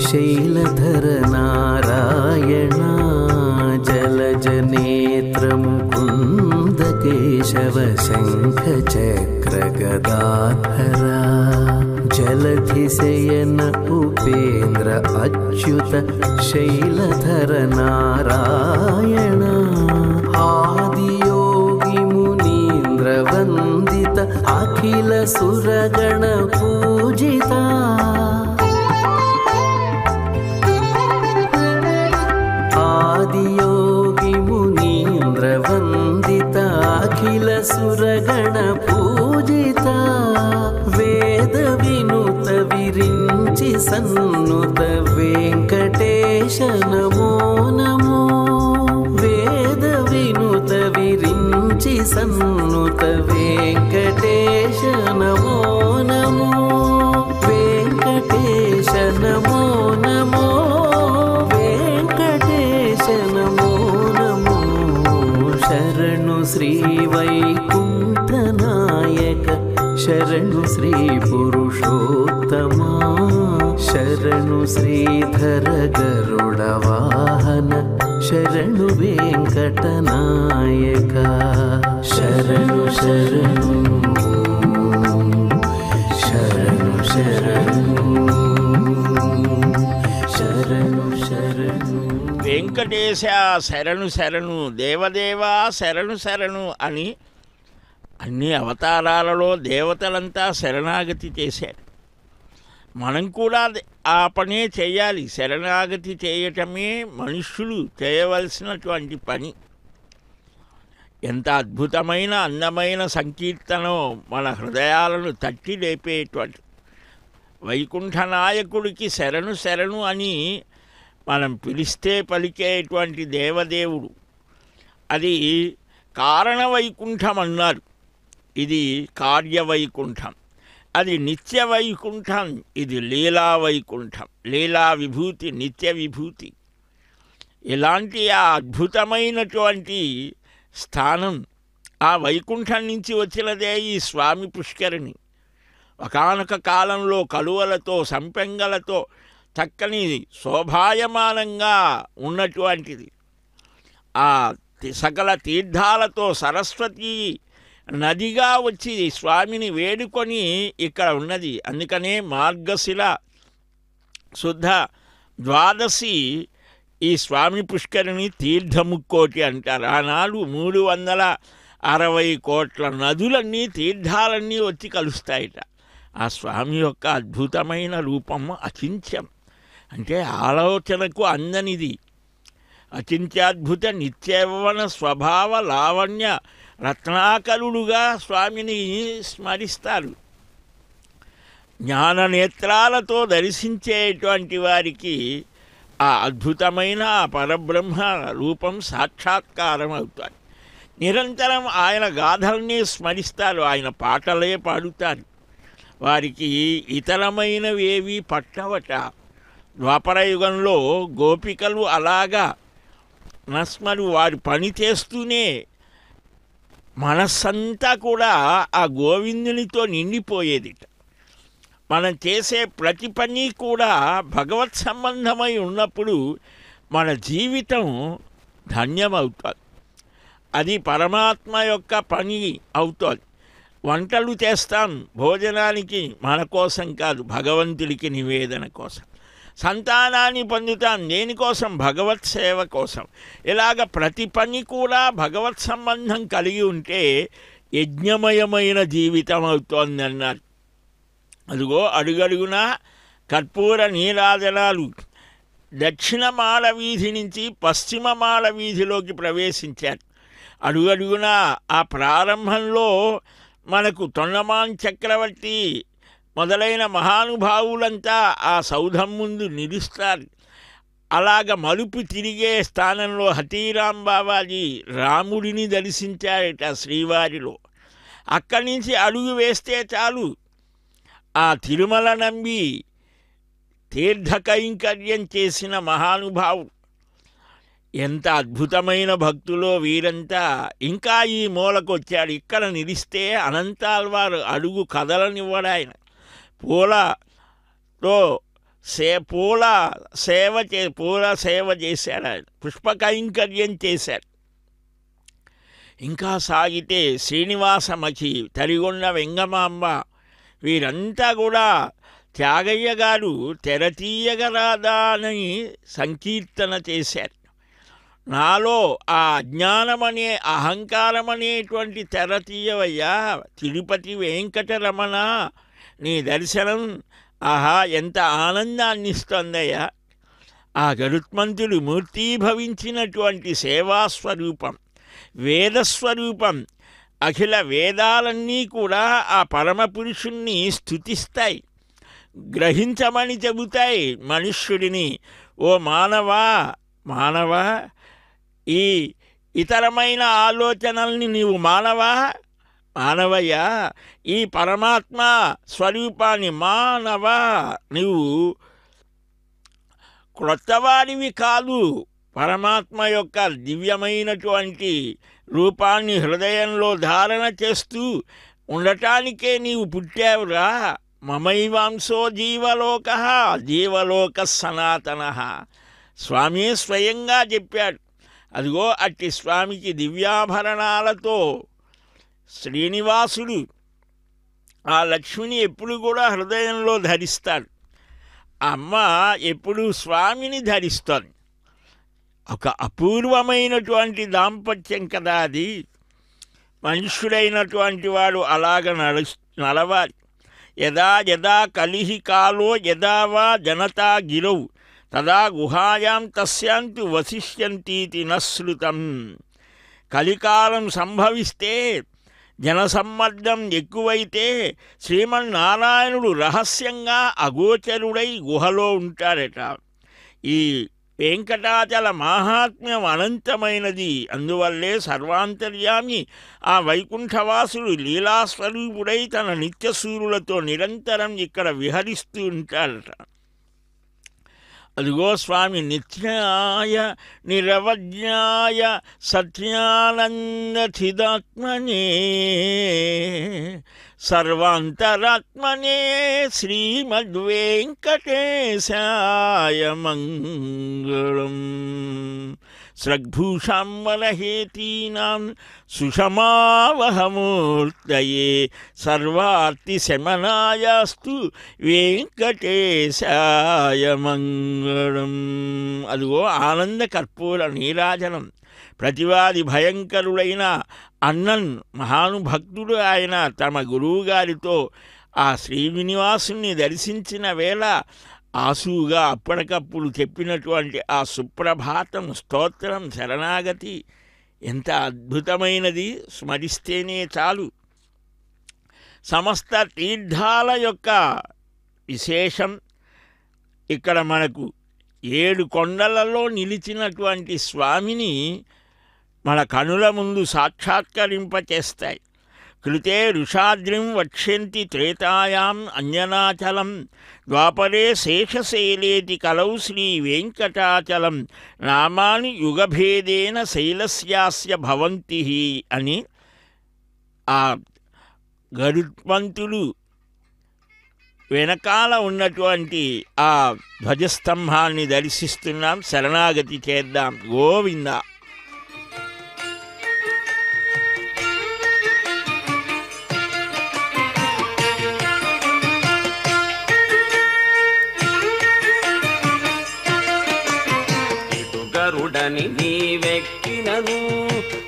శైలధర నారాయణ జలజనేత్రముకుంద కేశవ శంఖచక్రగదాధర జలధిశయన ఉపేంద్ర అచ్యుత శైలధర నారాయణ ఆదియోగి మునీంద్ర వందిత అఖిల సురగణ పూజిత ఆదియోగి మునీంద్ర వందిత అఖిల సురగణ పూజిత వేద వినుత విరించి సన్నుత వెంకటేశ నమో నమో వేద వినుత విరించి సన్నుత వెంకటేశ నమో నమో వెంకటేశ నమో నమో వెంకటేశ నమో నమో శరణు శ్రీ వైకుంఠనాయక శరణు శ్రీ పురుషోత్తమా శరణు శ్రీధర గరుడ వాహన శరణు వెంకటనాయక శరణు శరణు శరణు శరణు శరణు శరణు వెంకటేశ శరణు శరణు దేవదేవా శరణు శరణు అని అన్ని అవతారాలలో దేవతలంతా శరణాగతి చేశారు. మనం కూడా ఆ పనే చేయాలి. శరణాగతి చేయటమే మనుష్యులు చేయవలసినటువంటి పని. ఎంత అద్భుతమైన అందమైన సంకీర్తనో మన హృదయాలను తట్టి లేపేటువంటి వైకుంఠ నాయకుడికి శరణు శరణు అని మనం పిలిస్తే పలికేటువంటి దేవదేవుడు. అది కారణవైకుంఠం అన్నారు, ఇది కార్యవైకుంఠం. అది నిత్య వైకుంఠం, ఇది లీలా వైకుంఠం. లీలా విభూతి, నిత్య విభూతి. ఇలాంటి ఆ అద్భుతమైనటువంటి స్థానం ఆ వైకుంఠం నుంచి వచ్చినదే ఈ స్వామి పుష్కరిణి. ఒకానొక కాలంలో కలువలతో సంపెంగలతో చక్కని శోభాయమానంగా ఉన్నటువంటిది. ఆ సకల తీర్థాలతో సరస్వతి నదిగా వచ్చి స్వామిని వేడుకొని ఇక్కడ ఉన్నది. అందుకనే మార్గశిల శుద్ధ ద్వాదశి ఈ స్వామి పుష్కరిణి తీర్థముక్కోటి అంటారు. ఆనాడు 360 కోట్ల నదులన్నీ తీర్థాలన్నీ వచ్చి కలుస్తాయిట. ఆ స్వామి యొక్క అద్భుతమైన రూపం అచింత్యం, అంటే ఆలోచనకు అందనిది. అచింత్యాద్భుత నిత్యవన స్వభావ లావణ్య రత్నాకరుడుగా స్వామిని స్మరిస్తారు. జ్ఞాననేత్రాలతో దర్శించేటువంటి వారికి ఆ అద్భుతమైన ఆ పరబ్రహ్మ రూపం సాక్షాత్కారం అవుతాయి. నిరంతరం ఆయన గాథల్ని స్మరిస్తారు, ఆయన పాటలే పాడుతారు. వారికి ఇతరమైనవేవి పట్టవట. ద్వాపరయుగంలో గోపికలు అలాగా నస్మరు వారి పని చేస్తూనే మనస్సంతా కూడా ఆ గోవిందునితో నిండిపోయేదిట. మనం చేసే ప్రతి పని కూడా భగవత్ సంబంధమై ఉన్నప్పుడు మన జీవితం ధన్యమవుతుంది. అది పరమాత్మ యొక్క పని అవుతుంది. వంటలు చేస్తాం భోజనానికి, మన కోసం కాదు, భగవంతుడికి నివేదన కోసం. సంతానాన్ని పొందుతాం దేనికోసం? భగవత్ సేవ కోసం. ఇలాగ ప్రతి పని కూడా భగవత్ సంబంధం కలిగి ఉంటే యజ్ఞమయమైన జీవితం అవుతోంది అన్నారు. అదిగో అడుగడుగునా కర్పూర నీరాజనాలు దక్షిణ మాల వీధి నుంచి పశ్చిమ మాల వీధిలోకి ప్రవేశించారు. అడుగడుగునా ఆ ప్రారంభంలో మనకు తొండమాన్ చక్రవర్తి మొదలైన మహానుభావులంతా ఆ సౌధం ముందు నిలుస్తారు. అలాగ మలుపు తిరిగే స్థానంలో హతీరాం బాబాజీ రాముడిని దర్శించారట శ్రీవారిలో. అక్కడి నుంచి అడుగు వేస్తే చాలు ఆ తిరుమల నంబి తీర్థకైంకర్యం చేసిన మహానుభావుడు. ఎంత అద్భుతమైన భక్తులో వీరంతా. ఇంకా ఈ మూలకొచ్చాడు. ఇక్కడ నిలిస్తే అనంతాల్వారు అడుగు కదలనివ్వడాయన. పూల సేవ చేశాడు ఆయన. పుష్పకైంకర్యం చేశాడు. ఇంకా సాగితే శ్రీనివాసమఖి, తరిగొండ వెంగమాంబ వీరంతా కూడా త్యాగయ్య గారు తెరతీయగరాదా అని సంకీర్తన చేశారు. నాలో ఆ అజ్ఞానమనే అహంకారమనేటువంటి తెరతీయవయ్యా, తిరుపతి వెంకటరమణ నీ దర్శనం ఆహా ఎంత ఆనందాన్ని ఇస్తుందయ్యా. ఆ గరుత్మంతుడు మూర్తీభవించినటువంటి సేవాస్వరూపం, వేదస్వరూపం. అఖిల వేదాలన్నీ కూడా ఆ పరమపురుషుణ్ణి స్తుతిస్తాయి, గ్రహించమని చెబుతాయి మనుష్యుడిని. ఓ మానవా ఈ ఇతరమైన ఆలోచనల్ని నీవు మానవయ్యా, ఈ పరమాత్మ స్వరూపాన్ని నువ్వు క్రొత్తవాడివి కాదు. పరమాత్మ యొక్క దివ్యమైనటువంటి రూపాన్ని హృదయంలో ధారణ చేస్తూ ఉండటానికే నీవు పుట్టావురా. మమైవాంశో జీవలోక సనాతన. స్వామి స్వయంగా చెప్పాడు. అదిగో అట్టి స్వామికి దివ్యాభరణాలతో శ్రీనివాసుడు ఆ లక్ష్మిని ఎప్పుడు కూడా హృదయంలో ధరిస్తాడు. అమ్మ ఎప్పుడు స్వామిని ధరిస్తాడు. ఒక అపూర్వమైనటువంటి దాంపత్యం కదా అది. మనుష్యుడైనటువంటి వాడు అలాగ నడవాలి. యదా యదా కలిహి కాలో యదా వా జనతా గిరౌ తదా గుహాయాం తస్యాంతు వసిష్యంతీతి నశ్రుతం. కలికాలం సంభవిస్తే, జనసమ్మర్దం ఎక్కువైతే శ్రీమన్నారాయణుడు రహస్యంగా అగోచరుడై గుహలో ఉంటాడట. ఈ వెంకటాచల మాహాత్మ్యం అనంతమైనది. అందువల్లే సర్వాంతర్యామి ఆ వైకుంఠవాసుడు లీలాస్వరూపుడై తన నిత్యసూరులతో నిరంతరం ఇక్కడ విహరిస్తూ ఉంటాడట. అదిగో స్వామి నిత్యాయ నిరవజ్ఞాయ సత్యానందచిదాత్మనే సర్వాంతరాత్మనే శ్రీమద్వేంకటేశాయ మంగళం. స్రగ్భూషాంబరహేతీనాం సుషమావహమూర్తయే సర్వార్తిశమనాయాస్తు వెంకటేశాయ మంగళం. అదిగో ఆనంద కర్పూర నీరాజనం. ప్రతివాది భయంకరుడైన అన్నన్ మహానుభక్తుడు ఆయన తమ గురువుగారితో ఆ శ్రీనివాసుని దర్శించిన వేళ ఆసుగా అప్పటికప్పుడు చెప్పినటువంటి ఆ సుప్రభాతం స్తోత్రం శరణాగతి ఎంత అద్భుతమైనది. స్మరిస్తేనే చాలు. సమస్త తీర్థాల యొక్క విశేషం ఇక్కడ మనకు 7 కొండలలో నిలిచినటువంటి స్వామిని మన కనుల ముందు సాక్షాత్కరింపచేస్తాయి. కృతే ఋషాద్రిం వక్ష్యంతి త్రేతాయాం అంజనాచలం ద్వాపరే శేషశైలేతి కలౌ శ్రీ వెంకటాచలం నామాని యుగభేదేన శైలస్యాస్య భవంతి అని ఆ గరుత్మంతుడు వెనకాల ఉన్నటువంటి ఆ ధ్వజస్తంభాన్ని దర్శిస్తున్నాం. శరణాగతి చేద్దాం. గోవింద. గరుడని నీవెక్కినను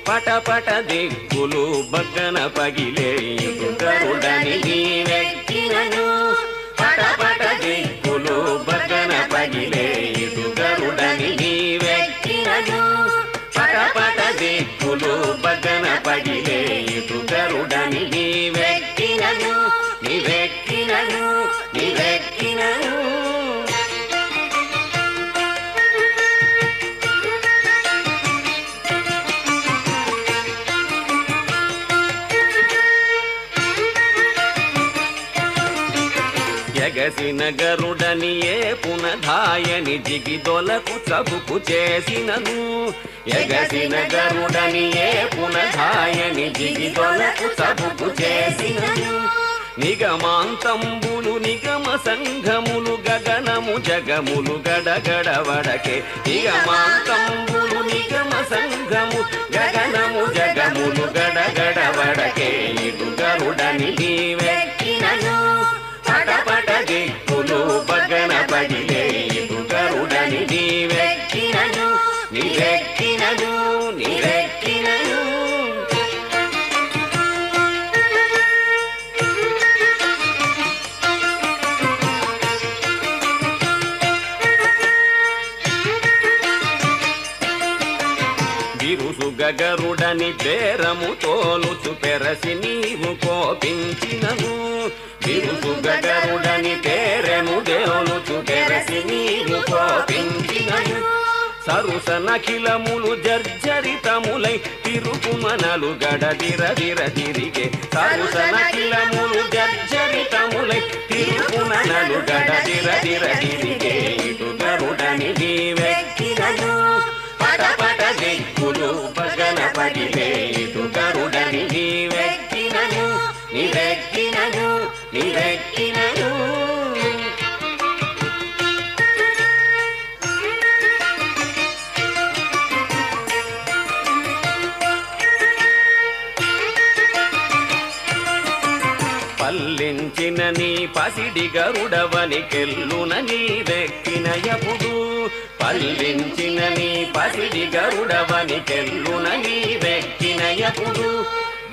పటపట దిక్కులు బగ్గన పగిలే. గరుడని నీవెక్కినను పటపట దిక్కులు బగ్గన పగిలే. గరుడని నీవెక్కినను పటపట దిక్కులు బగ్గన పగిలే. గరుడని నీవెక్కినను నీవెక్కినను నీవెక్కినను ఎగసిన గరుడని ఏ పునధాయని జిగిదొలకు చబుకు చేసినను. ఎగసిన గరుడని ఏ పునధాయని జిగిదొలకు చబుకు చేసినను. నిగమాంతంబులు నిగమ సంఘములు గగనము జగములు గడగడవడకే. నిగమాంతంబులు నిగమ సంఘము గగనము జగములు గడగడవడకే. ఇటు గరుడని నీవెక్కినను పటపట దిక్కులు బగ్గన పగిలే. ఇటు గరుడని నీవెక్కినను నీవెక్కినను నీవెక్కినను బిరుసు గగరుడని బేరము తోలుచు పెరసి నీవు కోపించినను. బిరుసు గగరుడని పేరెము దేవులుచు పెరసి నీవు కోపించినను. సరుస నఖిలములు జర్జరితములై తిరుకుమనలు గడదిరదిర తిరిగే. సరుస నఖిలములు జర్జరితములై తిరుకుమనలు గడదిరదిర తిరిగే. ఇటు గరుడని నీవెక్కినను పటపట దిక్కులు బగ్గన పగిలే. ఇటు గరుడని నీవెక్కినను నీవెక్కినను నీవెక్కినను పల్లించిన నీ పసిడి గరుడవని కెల్లున నీవెక్కినయపుడు. పల్లించిన నీ పసిడి గరుడవని కెల్లున నీవెక్కినయపుడు.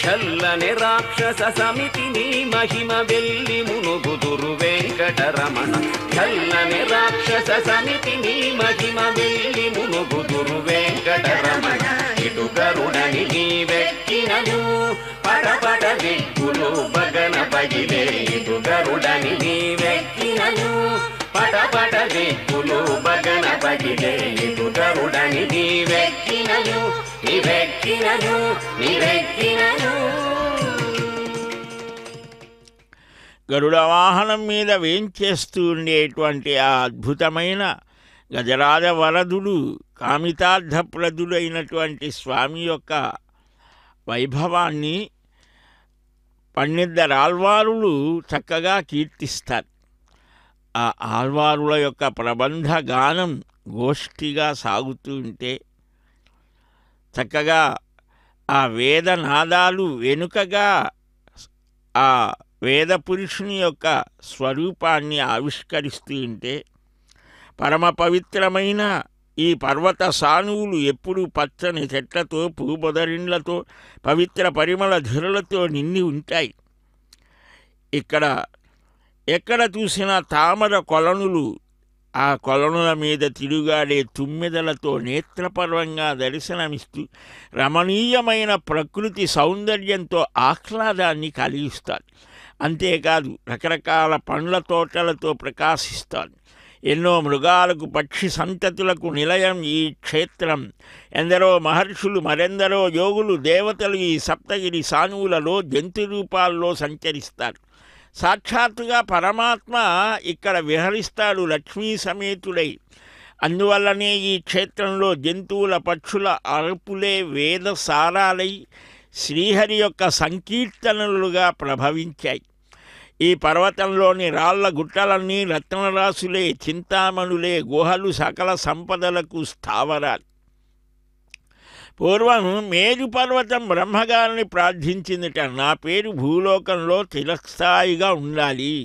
చల్లని రాక్షస సమితి నీ మహిమ వెళ్ళి మునుగుదురు వెంకటరమణ. చల్లని రాక్షస సమితి నీ మహిమ వెళ్ళి మునుగుదురు వెంకటరమణ. ఇటు గరుడని నీవెక్కినను పటపట దిక్కులు బగ్గన పగిలే. ఇటు గరుడని నీవెక్కినను పటపట దిక్కులు బగ్గన పగిలే. ఇటు గరుడని నీవెక్కినను నీవెక్కినను నీవెక్కినను గరుడ వాహనం మీద వేంచేస్తూ ఉండేటువంటి ఆ అద్భుతమైన గజరాజ వరదుడు కామితార్థప్రదుడైనటువంటి స్వామి యొక్క వైభవాన్ని పన్నిద్దరు ఆళ్వారులు చక్కగా కీర్తిస్తారు. ఆ ఆళ్వారుల యొక్క ప్రబంధ గానం గోష్ఠిగా సాగుతూ ఉంటే చక్కగా ఆ వేదనాదాలు వెనుకగా ఆ వేద పురుషుని యొక్క స్వరూపాన్ని ఆవిష్కరిస్తూ ఉంటే పరమ పవిత్రమైన ఈ పర్వత సానువులు ఎప్పుడూ పచ్చని చెట్లతో పూబొదరిండ్లతో పవిత్ర పరిమళ ధురలతో నిండి ఉంటాయి. ఎక్కడ చూసినా తామర కొలనులు, ఆ కొలనుల మీద తిరుగాడే తుమ్మెదలతో నేత్రపర్వంగా దర్శనమిస్తూ రమణీయమైన ప్రకృతి సౌందర్యంతో ఆహ్లాదాన్ని కలిగిస్తారు. అంతేకాదు రకరకాల పండ్ల తోటలతో ప్రకాశిస్తారు. ఎన్నో మృగాలకు పక్షి సంతతులకు నిలయం ఈ క్షేత్రం. ఎందరో మహర్షులు మరెందరో యోగులు దేవతలు ఈ సప్తగిరి సానువులలో జంతు రూపాల్లో సంచరిస్తారు. సాక్షాత్తుగా పరమాత్మ ఇక్కడ విహరిస్తాడు లక్ష్మీ సమేతుడై. అందువల్లనే ఈ క్షేత్రంలో జంతువుల పక్షుల అరుపులే వేద సారాలై శ్రీహరి యొక్క సంకీర్తనలుగా ప్రభవించాయి. ఈ పర్వతంలోని రాళ్ల గుట్టలన్నీ రత్నరాశులే, చింతామణులే, గుహలు సకల సంపదలకు స్థావరాలు. పూర్వం మేరు పర్వతం బ్రహ్మగారిని ప్రార్థించిందిట, నా పేరు భూలోకంలో తిరస్థాయిగా ఉండాలి.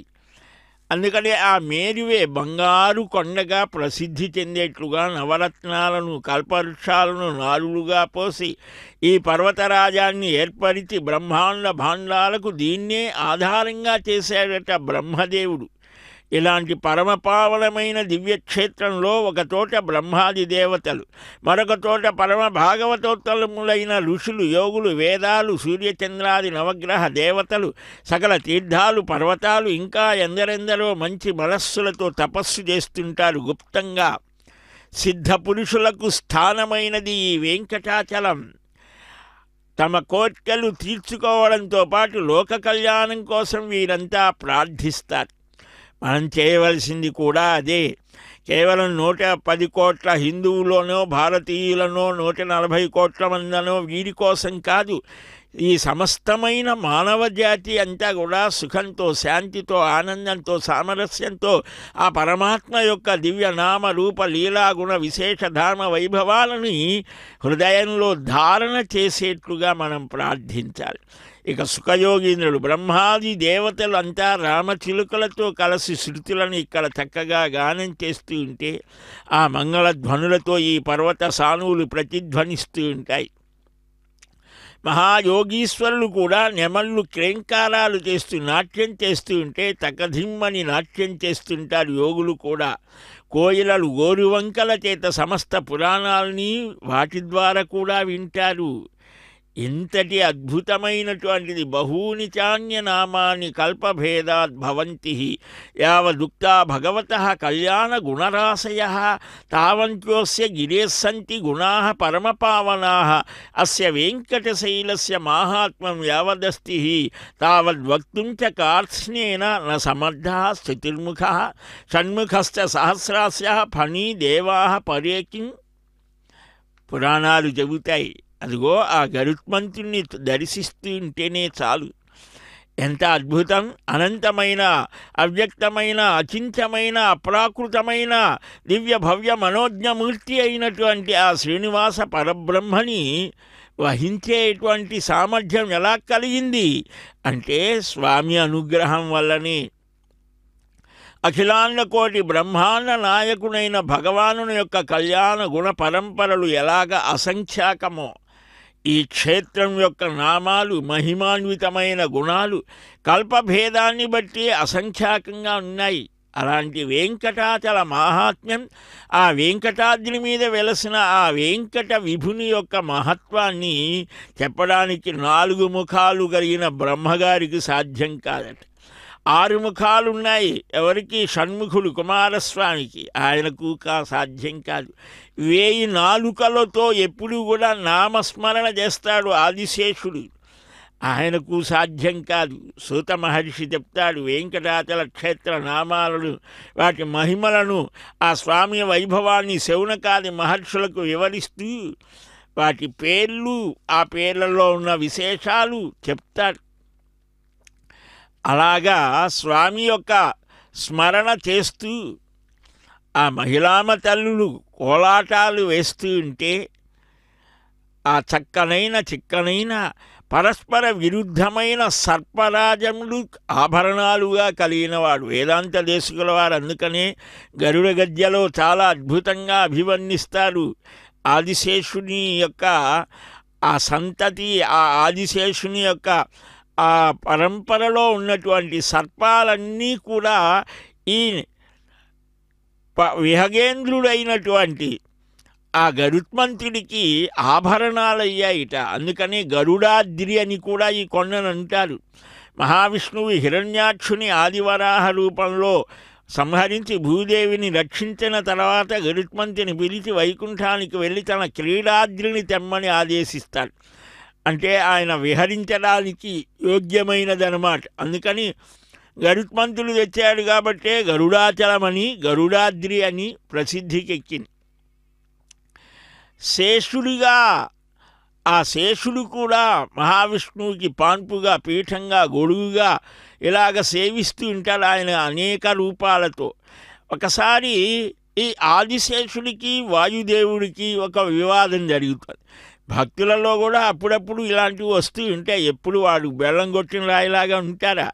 అందుకని ఆ మేరువే బంగారు కొండగా ప్రసిద్ధి చెందేట్లుగా నవరత్నాలను కల్పవృక్షాలను నారులుగా పోసి ఈ పర్వతరాజాన్ని ఏర్పరిచి బ్రహ్మాండ భాండాలకు దీన్నే ఆధారంగా చేశాడట బ్రహ్మదేవుడు. ఇలాంటి పరమపావనమైన దివ్యక్షేత్రంలో ఒక తోట బ్రహ్మాది దేవతలు, మరొక తోట పరమ భాగవతోత్తములైన ఋషులు, యోగులు, వేదాలు, సూర్యచంద్రాది నవగ్రహ దేవతలు, సకల తీర్థాలు, పర్వతాలు, ఇంకా ఎందరెందరో మంచి మనస్సులతో తపస్సు చేస్తుంటారు గుప్తంగా. సిద్ధపురుషులకు స్థానమైనది ఈ వెంకటాచలం. తమ కోర్కెలు తీర్చుకోవడంతో పాటు లోక కళ్యాణం కోసం వీరంతా ప్రార్థిస్తారు. మనం చేయవలసింది కూడా అదే. కేవలం 110 కోట్ల హిందువులోనో భారతీయులనో 140 కోట్ల మందనో వీరి కోసం కాదు. ఈ సమస్తమైన మానవ జాతి అంతా కూడా సుఖంతో, శాంతితో, ఆనందంతో, సామరస్యంతో ఆ పరమాత్మ యొక్క దివ్యనామ రూప లీలాగుణ విశేషధామ వైభవాలని హృదయంలో ధారణ చేసేట్లుగా మనం ప్రార్థించాలి. ఇక సుఖయోగీంద్రుడు బ్రహ్మాది దేవతలు అంతా రామచిలుకలతో కలిసి శృతులను ఇక్కడ చక్కగా గానం చేస్తూ ఉంటే ఆ మంగళధ్వనులతో ఈ పర్వత సానువులు ప్రతిధ్వనిస్తూ ఉంటాయి. మహాయోగీశ్వరులు కూడా నెమళ్ళు క్రేంకారాలు చేస్తూ నాట్యం చేస్తూ ఉంటే తకధిమ్మని నాట్యం చేస్తుంటారు యోగులు కూడా. కోయిలలు గోరువంకల చేత సమస్త పురాణాలని వాటి ద్వారా కూడా వింటారు. ఇంతటి అద్భుతమైనటువంటిది బహూని చాన్యనామాని కల్పభేదాద్ భవంతి యావదుక్తా భగవతః కళ్యాణ గుణరాశయః తావంత్యోస్య గిరేస్సంతి గుణాః పరమపావనాః అస్య వెంకటశైలస్య మాహాత్మ్యం యావదస్తి తావద్వక్తుం చ కార్త్స్నేన న సమర్థః స్థితిర్ముఖః షణ్ముఖశ్చ సహస్రాస్యః ఫణీ దేవాః పరేకిం. పురాణాలు చెబుతాయి. అదిగో ఆ గరుత్మంతుణ్ణి దర్శిస్తూ ఉంటేనే చాలు. ఎంత అద్భుతం! అనంతమైన, అవ్యక్తమైన, అచింత్యమైన, అప్రాకృతమైన దివ్య భవ్య మనోజ్ఞమూర్తి అయినటువంటి ఆ శ్రీనివాస పరబ్రహ్మని వహించేటువంటి సామర్థ్యం ఎలా కలిగింది అంటే స్వామి అనుగ్రహం వల్లనే. అఖిలాండ కోటి బ్రహ్మాండ నాయకుడైన భగవానుని యొక్క కళ్యాణ గుణ పరంపరలు ఎలాగ అసంఖ్యాకమో ఈ క్షేత్రం యొక్క నామాలు, మహిమాన్వితమైన గుణాలు కల్పభేదాన్ని బట్టి అసంఖ్యాకంగా ఉన్నాయి. అలాంటి వెంకటాచల మాహాత్మ్యం, ఆ వెంకటాద్రి మీద వెలసిన ఆ వెంకట విభుని యొక్క మహత్వాన్ని చెప్పడానికి 4 ముఖాలు కలిగిన బ్రహ్మగారికి సాధ్యం కాదట. 6 ముఖాలున్నాయి ఎవరికి? షణ్ముఖుడు కుమారస్వామికి, ఆయనకు సాధ్యం కాదు. 1000 నాలుకలతో ఎప్పుడూ కూడా నామస్మరణ చేస్తాడు ఆదిశేషుడు, ఆయనకు సాధ్యం కాదు. సూత మహర్షి చెప్తాడు వెంకటాచల క్షేత్ర నామాలను, వాటి మహిమలను, ఆ స్వామి వైభవాన్ని శౌనకాది మహర్షులకు వివరిస్తూ వాటి పేర్లు, ఆ పేర్లలో ఉన్న విశేషాలు చెప్తాడు. అలాగా స్వామి యొక్క స్మరణ చేస్తూ ఆ మహిళామ తల్లులు కోలాటాలు వేస్తూ ఉంటే ఆ చక్కనైన చిక్కనైన పరస్పర విరుద్ధమైన సర్పరాజములు ఆభరణాలుగా కలిగినవాడు వేదాంత దేశకుల వారు. అందుకనే గరుడ గద్యలో చాలా అద్భుతంగా అభివర్ణిస్తారు ఆదిశేషుని యొక్క ఆ సంతతి, ఆ ఆదిశేషుని యొక్క ఆ పరంపరలో ఉన్నటువంటి సర్పాలన్నీ కూడా ఈ విహగేంద్రుడైనటువంటి ఆ గరుత్మంతుడికి ఆభరణాలయ్యాయిట. అందుకని గరుడాద్రి అని కూడా ఈ కొండను అంటారు. మహావిష్ణువు హిరణ్యాక్షుని ఆదివరాహ రూపంలో సంహరించి భూదేవిని రక్షించిన తర్వాత గరుత్మంతుని పిలిచి వైకుంఠానికి వెళ్ళి తన క్రీడాద్రిని తెమ్మని ఆదేశిస్తాడు. అంటే ఆయన విహరించడానికి యోగ్యమైనదన్నమాట. అందుకని గరుత్మంతుడు తెచ్చాడు కాబట్టే గరుడాచలమని గరుడాద్రి అని ప్రసిద్ధికెక్కింది. శేషుడిగా ఆ శేషుడు కూడా మహావిష్ణువుకి పాన్పుగా, పీఠంగా, గొడుగుగా ఇలాగ సేవిస్తూ ఉంటాడు ఆయన అనేక రూపాలతో. ఒకసారి ఈ ఆదిశేషుడికి వాయుదేవుడికి ఒక వివాదం జరుగుతుంది. భక్తులలో కూడా అప్పుడప్పుడు ఇలాంటివి వస్తూ ఉంటాయి. ఎప్పుడు వాడు బెల్లం కొట్టిన రాయిలాగా ఉంటారా?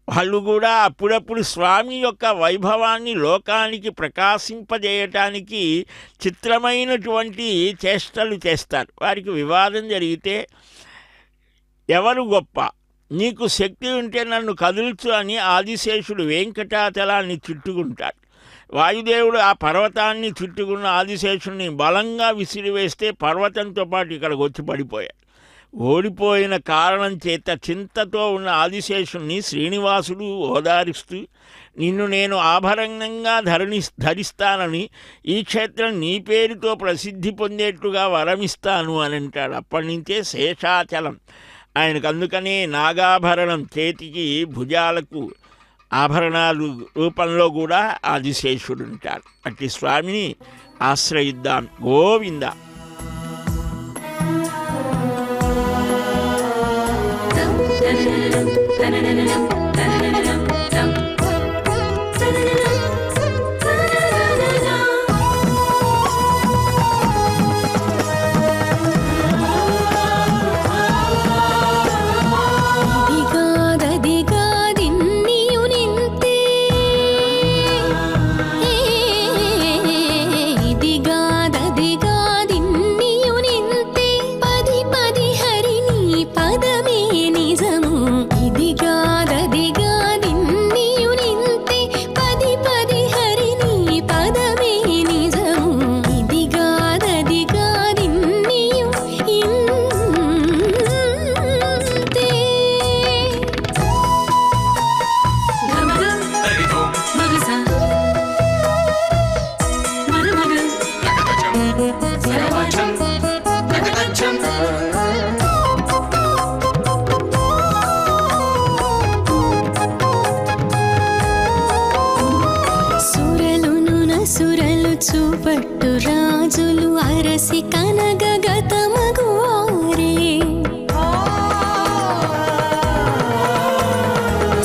వాళ్ళు కూడా అప్పుడప్పుడు స్వామి యొక్క వైభవాన్ని లోకానికి ప్రకాశింపజేయటానికి చిత్రమైనటువంటి చేష్టలు చేస్తారు. వారికి వివాదం జరిగితే ఎవరు గొప్ప, నీకు శక్తి ఉంటే నన్ను కదుల్చు అని ఆదిశేషుడు వెంకటాచలాన్ని చుట్టుకుంటాడు. వాయుదేవుడు ఆ పర్వతాన్ని చుట్టుకున్న ఆదిశేషుడిని బలంగా విసిరివేస్తే పర్వతంతో పాటు ఇక్కడికి వచ్చి పడిపోయాడు. ఓడిపోయిన కారణం చేత చింతతో ఉన్న ఆదిశేషుణ్ణి శ్రీనివాసుడు ఓదారిస్తూ, నిన్ను నేను ఆభరణంగా ధరిస్తానని, ఈ క్షేత్రం నీ పేరుతో ప్రసిద్ధి పొందేట్టుగా వరమిస్తాను అని అంటాడు. అప్పటి నుంచే శేషాచలం ఆయనకు. అందుకనే నాగాభరణం, చేతికి భుజాలకు ఆభరణాలు రూపంలో కూడా ఆదిశేషుడు ఉంటాడు. అట్టి స్వామిని ఆశ్రయిద్దాం. గోవింద. చూపట్టు రాజులు అరసి కనగగతమగువారే,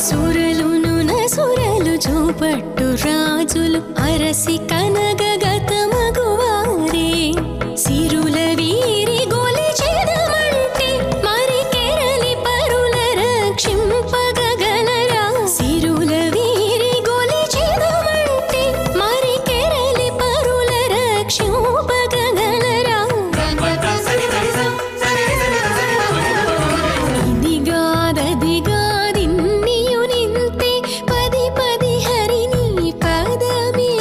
సురలును నసురలు చూపట్టు రాజులు అరసి కనగగతమగువారే, సిరుల వీరి గొలి చెదమంటే మరి కెరలి పరుల రక్షింపగలరా, సిరుల వీరి గొలి చెదమంటే మరి కెరలి పరుల రక్షింపగలరా, ఇదిగాదదిగాదిన్నియు నింతే పది పది హరిని పదమే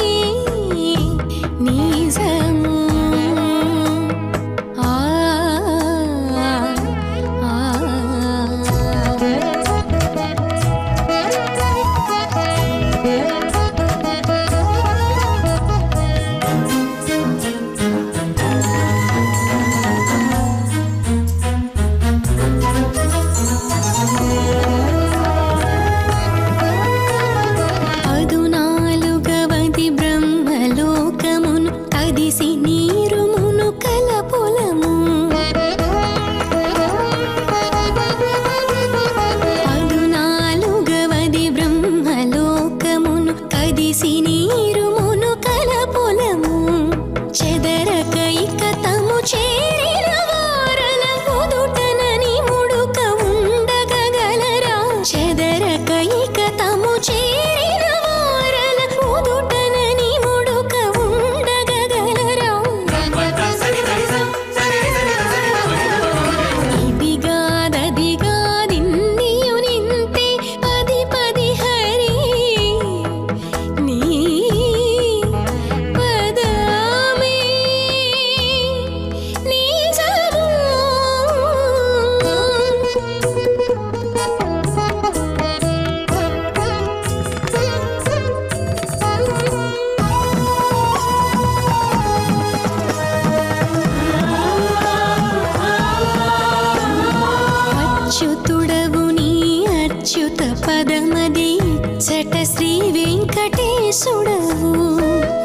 వెంకటేశుడవు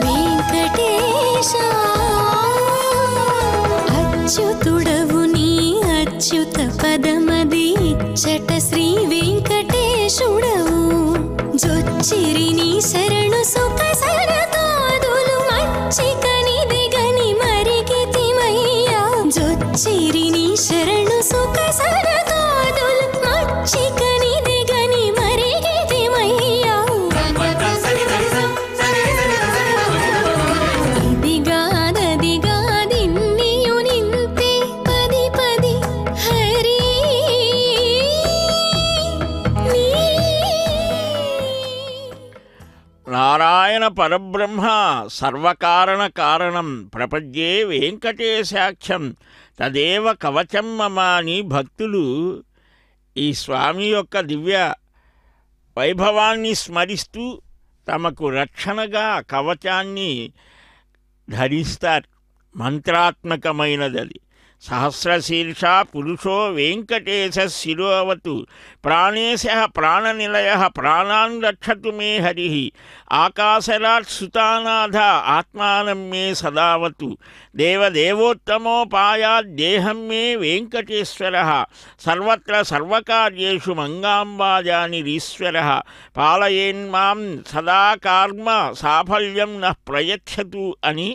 వెంకటేశ అచ్యుతుడవు నీ అచ్యుత పదమది చట శ్రీ వెంకటేశుడవు జొచ్చిరి నీ శరణు సుఖ సరదాదులు మచ్చికని దిగని మరిగితిమయ్యా జొచ్చిరి నీ శరణు సుఖ సరదాదులు మచ్చికని దిగని మరిగితిమయ్యా ఇదిగాదదిగాదిన్నియు నింతే పది పది హరి నీ నారాయణ పరబ్రహ్మ సర్వకారణ కారణం ప్రపద్యే వెంకటేశాఖ్యం తదేవ కవచం మమ అని భక్తులు ఈ స్వామి యొక్క దివ్య వైభవాన్ని స్మరిస్తూ తమకు రక్షణగా కవచాన్ని ధరిస్తారు. మంత్రాత్మకమైనది. సహస్రశీర్ష పురుషో వెంకటేశ శిరోవతు ప్రాణేశ ప్రాణనిలయ ప్రాణాన్ రక్షతు మే హరి ఆకాశరాట్ సుతానాథ ఆత్మానం మే సదావతు దేవదేవోత్తమోపాయాద్ దేహం మే వెంకటేశ్వర సర్వత్ర సర్వకార్యేషు మంగాంబాజానిరీశ్వర పాలయేన్మాం సదా కర్మ సాఫల్యం నః ప్రయచ్చతు అని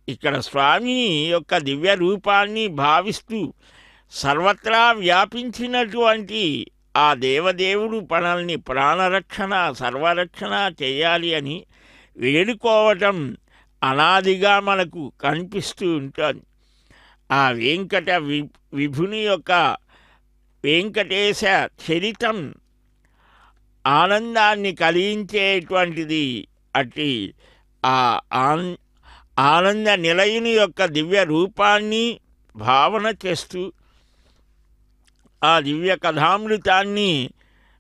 ఇక్కడ స్వామి యొక్క దివ్య రూపాన్ని భావిస్తూ సర్వత్రా వ్యాపించినటువంటి ఆ దేవదేవుడు మనల్ని ప్రాణరక్షణ సర్వరక్షణ చేయాలి అని వేడుకోవటం అనాదిగా మనకు కనిపిస్తూ ఉంటుంది. ఆ వెంకట విభుని యొక్క వెంకటేశ చరితం ఆనందాన్ని కలిగించేటువంటిది. అట్టి ఆ ఆనంద నిలయుని యొక్క దివ్య రూపాన్ని భావన చేస్తూ ఆ దివ్య కథామృతాన్ని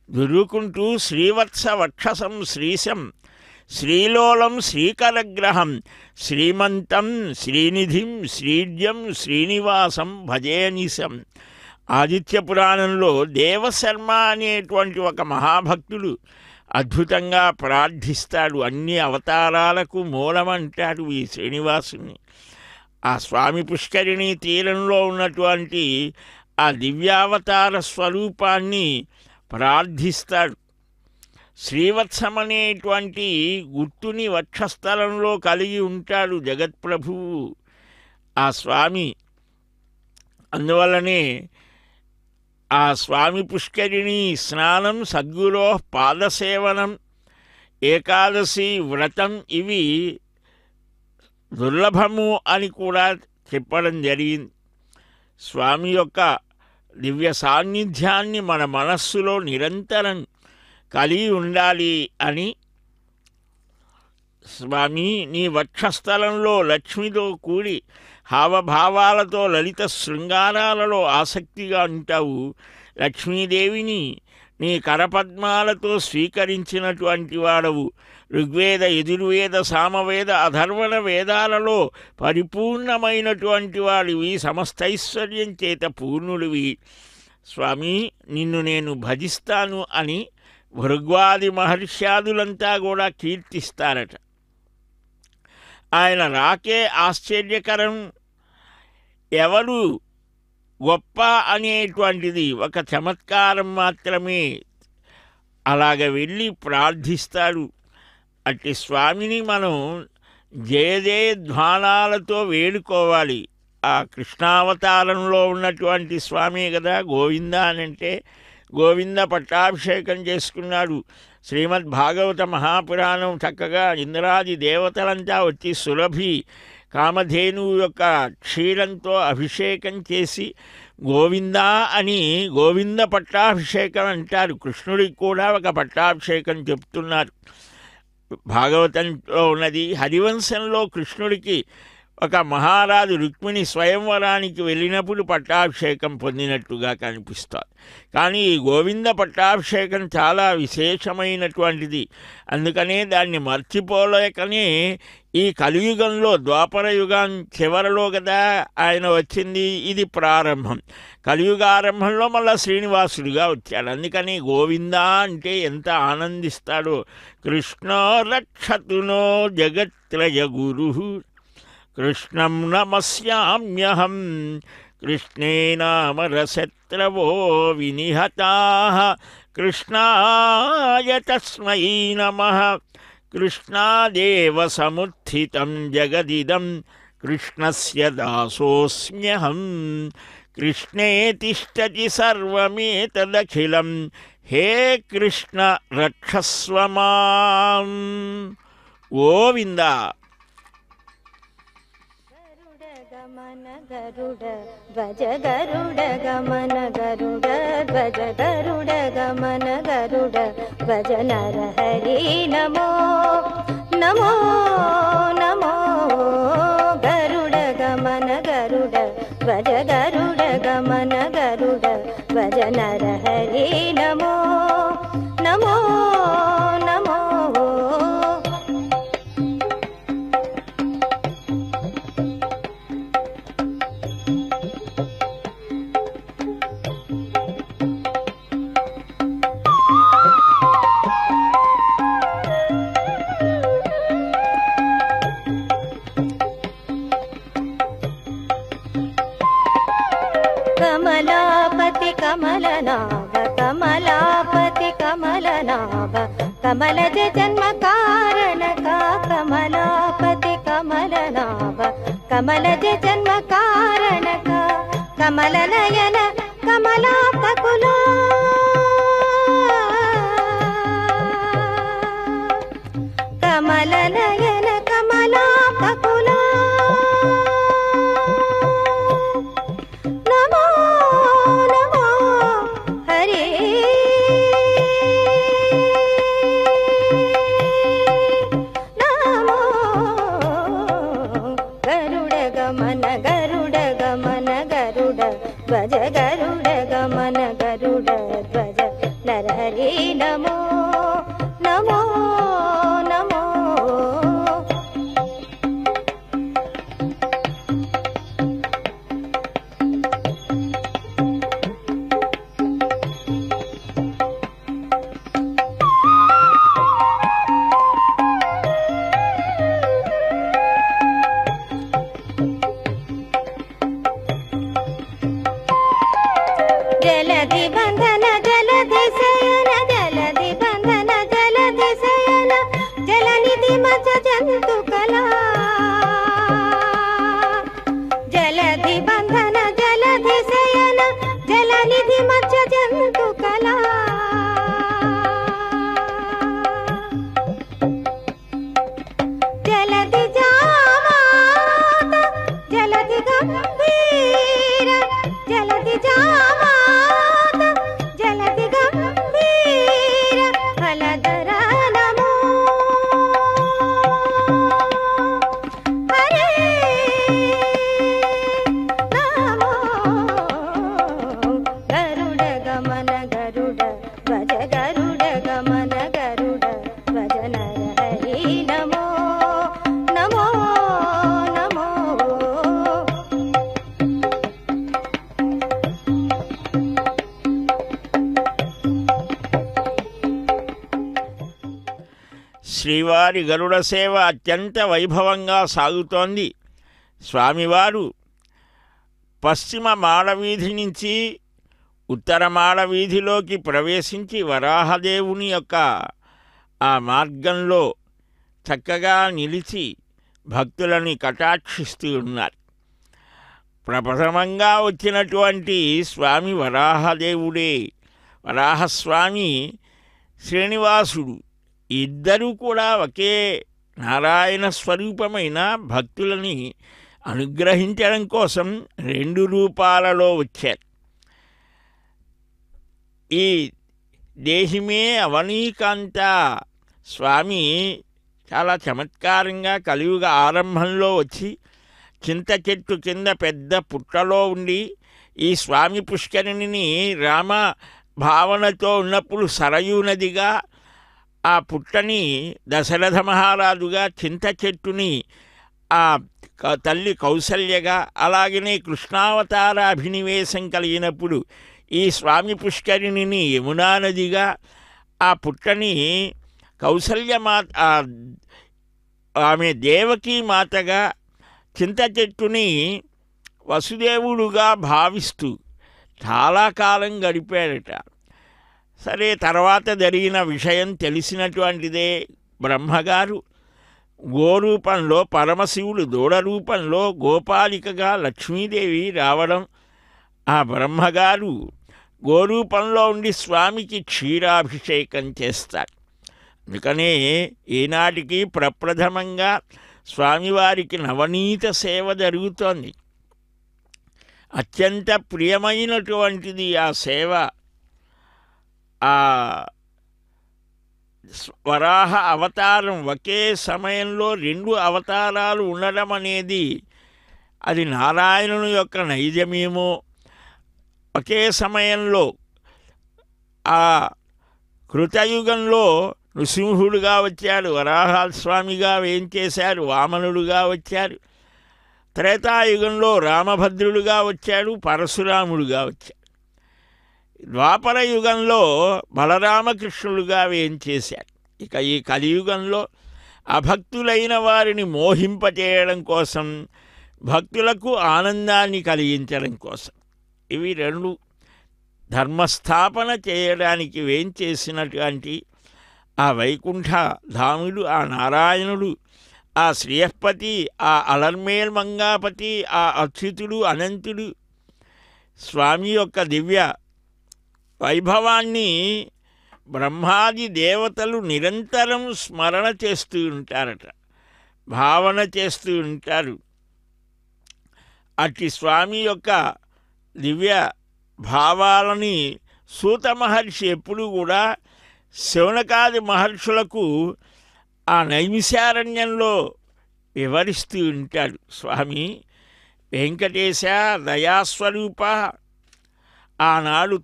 దురుకుంటూ శ్రీవత్స వక్షసం శ్రీశం శ్రీలోలం శ్రీకరగ్రహం శ్రీమంతం శ్రీనిధిం శ్రీడ్యం శ్రీనివాసం భజేనిశం. ఆదిత్య పురాణంలో దేవశర్మ అనేటువంటి ఒక మహాభక్తుడు అద్భుతంగా ప్రార్థిస్తాడు. అన్ని అవతారాలకు మూలమంటాడు ఈ శ్రీనివాసుని. ఆ స్వామి పుష్కరిణి తీరంలో ఉన్నటువంటి ఆ దివ్యావతార స్వరూపాన్ని ప్రార్థిస్తాడు. శ్రీవత్సమనేటువంటి గుర్తుని వక్షస్థలంలో కలిగి ఉంటాడు జగత్ప్రభువు ఆ స్వామి. అందువల్లనే ఆ స్వామి పుష్కరిణి స్నానం సద్గురో పాదసేవనం ఏకాదశి వ్రతం ఇవి దుర్లభము అని కూడా చెప్పడం జరిగింది. స్వామి యొక్క దివ్య సాన్నిధ్యాన్ని మన మనస్సులో నిరంతరం కలిగి ఉండాలి అని స్వామి నీ వక్షస్థలంలో లక్ష్మితో కూడి హావభావాలతో లలిత శృంగారాలలో ఆసక్తిగా ఉంటావు. లక్ష్మీదేవిని నీ కరపద్మాలతో స్వీకరించినటువంటి వాడవు. ఋగ్వేద యజుర్వేద సామవేద అధర్వణ వేదాలలో పరిపూర్ణమైనటువంటి వాడివి. సమస్తైశ్వర్యం చేత పూర్ణుడివి. స్వామి నిన్ను నేను భజిస్తాను అని భృగ్వాది మహర్ష్యాదులంతా కూడా కీర్తిస్తారట. ఆయన రాకే ఆశ్చర్యకరం. ఎవరు గొప్ప అనేటువంటిది ఒక చమత్కారం మాత్రమే. అలాగ వెళ్ళి ప్రార్థిస్తాడు. అట్టి స్వామిని మనం జయజయధ్వానాలతో వేడుకోవాలి. ఆ కృష్ణావతారంలో ఉన్నటువంటి స్వామి కదా గోవింద అనంటే గోవింద పట్టాభిషేకం చేసుకున్నాడు. శ్రీమద్ భాగవత మహాపురాణం చక్కగా ఇంద్రాది దేవతలంతా వచ్చి సురభి కామధేనువు యొక్క క్షీరంతో అభిషేకం చేసి గోవింద అని గోవింద పట్టాభిషేకం అంటారు. కృష్ణుడికి కూడా ఒక పట్టాభిషేకం చెప్తున్నారు. భాగవతంలో ఉన్నది. హరివంశంలో కృష్ణుడికి ఒక మహారాజు రుక్మిణి స్వయంవరానికి వెళ్ళినప్పుడు పట్టాభిషేకం పొందినట్టుగా కనిపిస్తుంది. కానీ ఈ గోవింద పట్టాభిషేకం చాలా విశేషమైనటువంటిది. అందుకనే దాన్ని మర్చిపోలేకనే ఈ కలియుగంలో ద్వాపర యుగం చివరలో కదా ఆయన వచ్చింది. ఇది ప్రారంభం. కలియుగారంభంలో మళ్ళీ శ్రీనివాసుడిగా వచ్చాడు. అందుకని గోవింద అంటే ఎంత ఆనందిస్తాడో. కృష్ణో రక్షతునో జగత్రయ గురు కృష్ణం నమస్యామ్యహం కృష్ణే నామరశత్రవో వినిహతాః కృష్ణాయ తస్మై నమః కృష్ణాదేవ సముత్థితం జగదిదం కృష్ణస్య దాసోస్మ్యహం కృష్ణే తిష్టతి సర్వమేతదఖిలం హే కృష్ణ రక్షస్వ మాం. గోవింద. గమన గరుడ ధ్వజ గరుడ గమన గరుడ ధ్వజ గరుడ గమన గరుడ ధ్వజ నరహరి నమో నమో నమో గరుడ గమన గరుడ ధ్వజ గరుడ గమన గరుడ ధ్వజ నరహరి నమో నమో నమో. కమలాపతి కమలనాభ కమలాపతి కమలనాభ కమలజ జన్మ కారణక కమలాపతి కమలనాభ కమలజ జన్మ కారణక కమలనయన కమలాపకులా కమలనయన కమలాపకులా ధ్వజ గరుడ గమన గరుడ ధ్వజ నరహరి నమో నమో నమో. జలధి బంధన జలధి శయన జలధి బంధన జలధి శయన జలనిధి మధ్య జంతు కళా జలధి బంధన జలధి శయన జలనిధి మధ్య జంతు కళా జలధి జామాత జలధి గంభీర జలధి జామాత జలధి గంభీర ఫలధర నమో హరే నమో. గరుడ గమన గరుడ ధ్వజ గరుడ గమన గరుడ ధ్వజ నరహరి నమో నమో నమో. శ్రీవారి గరుడ సేవ అత్యంత వైభవంగా సాగుతోంది. స్వామివారు పశ్చిమ మాడవీధి నుంచి ఉత్తర మాడవీధిలోకి ప్రవేశించి వరాహదేవుని యొక్క ఆ మార్గంలో చక్కగా నిలిచి భక్తులని కటాక్షిస్తూ ఉన్నారు. ప్రప్రథమంగా వచ్చినటువంటి స్వామి వరాహదేవుడే. వరాహస్వామి శ్రీనివాసుడు ఇద్దరూ కూడా ఒకే నారాయణ స్వరూపమైన భక్తులని అనుగ్రహించడం కోసం రెండు రూపాలలో వచ్చారు. ఈ దేహిమే అవనీకాంత స్వామి చాలా చమత్కారంగా కలియుగ ఆరంభంలో వచ్చి చింత చెట్టు కింద పెద్ద పుట్టలో ఉండి ఈ స్వామి పుష్కరిణిని రామ భావనతో ఉన్నప్పుడు సరయూ నదిగా, ఆ పుట్టని దశరథ మహారాజుగా, చింత చెట్టుని ఆ తల్లి కౌసల్యగా, అలాగనే కృష్ణావతార అభినివేశం కలిగినప్పుడు ఈ స్వామి పుష్కరిణిని యమునా నదిగా, ఆ పుట్టని కౌసల్యమాత ఆమె దేవకీ మాతగా, చింత చెట్టుని వసుదేవుడుగా భావిస్తూ చాలా కాలం గడిపాడట. సరే, తర్వాత జరిగిన విషయం తెలిసినటువంటిదే. బ్రహ్మగారు గోరూపంలో, పరమశివుడు దూడ రూపంలో గోపాలికగా లక్ష్మీదేవి రావడం, ఆ బ్రహ్మగారు గోరూపంలో ఉండి స్వామికి క్షీరాభిషేకం చేస్తారు. అందుకనే ఈనాటికి ప్రప్రథమంగా స్వామివారికి నవనీత సేవ జరుగుతోంది. అత్యంత ప్రియమైనటువంటిది ఆ సేవ. ఆ వరాహ అవతారం, ఒకే సమయంలో 2 అవతారాలు ఉండడం అనేది అది నారాయణుని యొక్క నైజమేమో. ఒకే సమయంలో ఆ కృతయుగంలో నృసింహుడుగా వచ్చాడు, వరాహస్వామిగా వేంచేశారు, వామనుడుగా వచ్చారు. త్రేతాయుగంలో రామభద్రుడుగా వచ్చాడు, పరశురాముడుగా వచ్చాడు. ద్వాపర యుగంలో బలరామకృష్ణుడుగా వేంచేశారు. ఇక ఈ కలియుగంలో అభక్తులైన వారిని మోహింపచేయడం కోసం, భక్తులకు ఆనందాన్ని కలిగించడం కోసం, ఇవి 2 ధర్మస్థాపన చేయడానికి వేంచేసినటువంటి ఆ వైకుంఠ ధాముడు, ఆ నారాయణుడు, ఆ శ్రీయపతి, ఆ అలర్మేల్ మంగాపతి, ఆ అచ్యుతుడు, అనంతుడు స్వామి యొక్క దివ్య వైభవాన్ని బ్రహ్మాది దేవతలు నిరంతరం స్మరణ చేస్తూ ఉంటారట, భావన చేస్తూ ఉంటారు. అట్టి స్వామి యొక్క దివ్య భావాలని సూత మహర్షి ఎప్పుడూ కూడా శౌనకాది మహర్షులకు ఆ నైమిషారణ్యంలో వివరిస్తూ ఉంటాడు. స్వామి వెంకటేశ దయాస్వరూప, ఆనాడు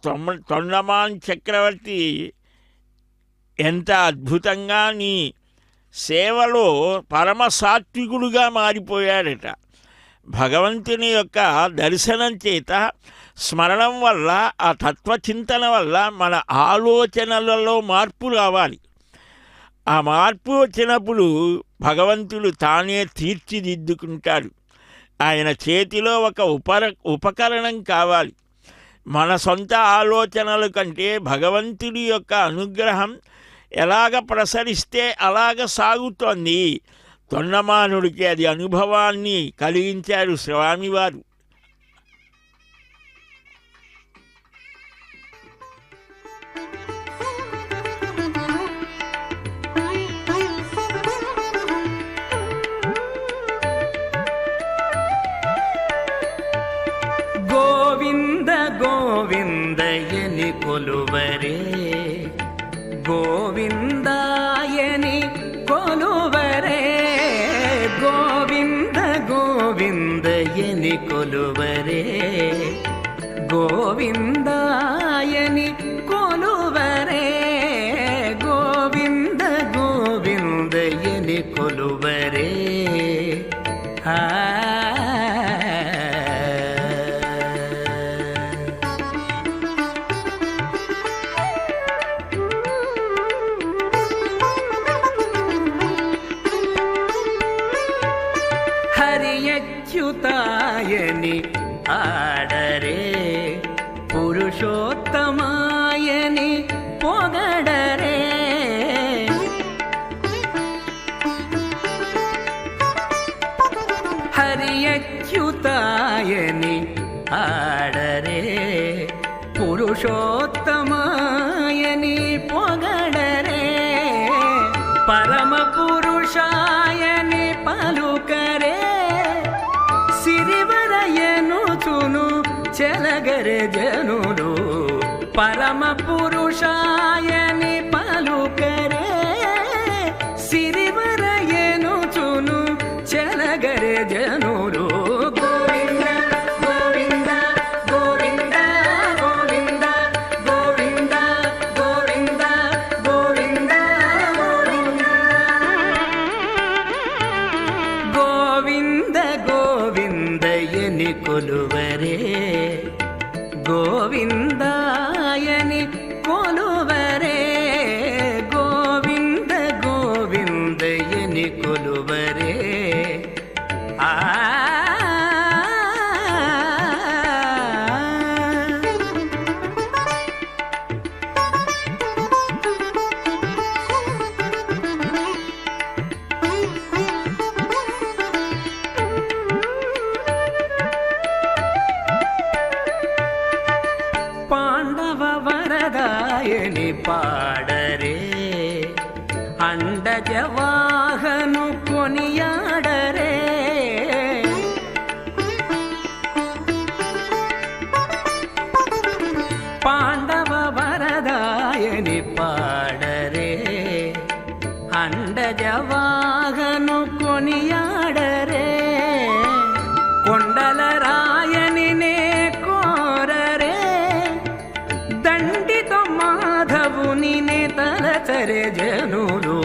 తొండమాన్ చక్రవర్తి ఎంత అద్భుతంగా నీ సేవలో పరమ సాత్వికుడుగా మారిపోయాడట. భగవంతుని యొక్క దర్శనం చేత, స్మరణం వల్ల, ఆ తత్వచింతన వల్ల మన ఆలోచనలలో మార్పు రావాలి. ఆ మార్పు వచ్చినప్పుడు భగవంతుడు తానే తీర్చిదిద్దుకుంటాడు. ఆయన చేతిలో ఒక ఉపకరణం కావాలి. మన సొంత ఆలోచనల కంటే భగవంతుడి యొక్క అనుగ్రహం ఎలాగ ప్రసరిస్తే అలాగ సాగుతోంది. తొండమానుడికి అది అనుభవాన్ని కలిగించారు స్వామివారు. గోవింద గోవిందయని కొలువరే, గోవిందాయని కొలువరే, గోవింద గోవిందయని కొలువరే, గోవిందాయని కొలువరే, గోవింద గోవిందయని కొలువరే. హరియచ్యుతాయని ఆడరే, పురుషోత్తమాయని పొగడరే, హరియచ్యుతాయని ఆడరే, పురుషోత్తమాయని పొగడరే, పరమ పురుషాయని పలుకరే, సిరివరయనుచును చెలగరే జనులు, పరమ పురుషాయని పలుకరే, సిరివరయనుచును చెలగరే జనులు, ఎని కొలువరే ఆ పాండవ వరదాయని పాడరే అండజవాహను కొనియాడరే పాండవ వరదాయని పాడరే అండజవాహను కొనియాడరే కొండల రాయని నే కోరరే దండితో మాధవుని నే తలచరే జనులు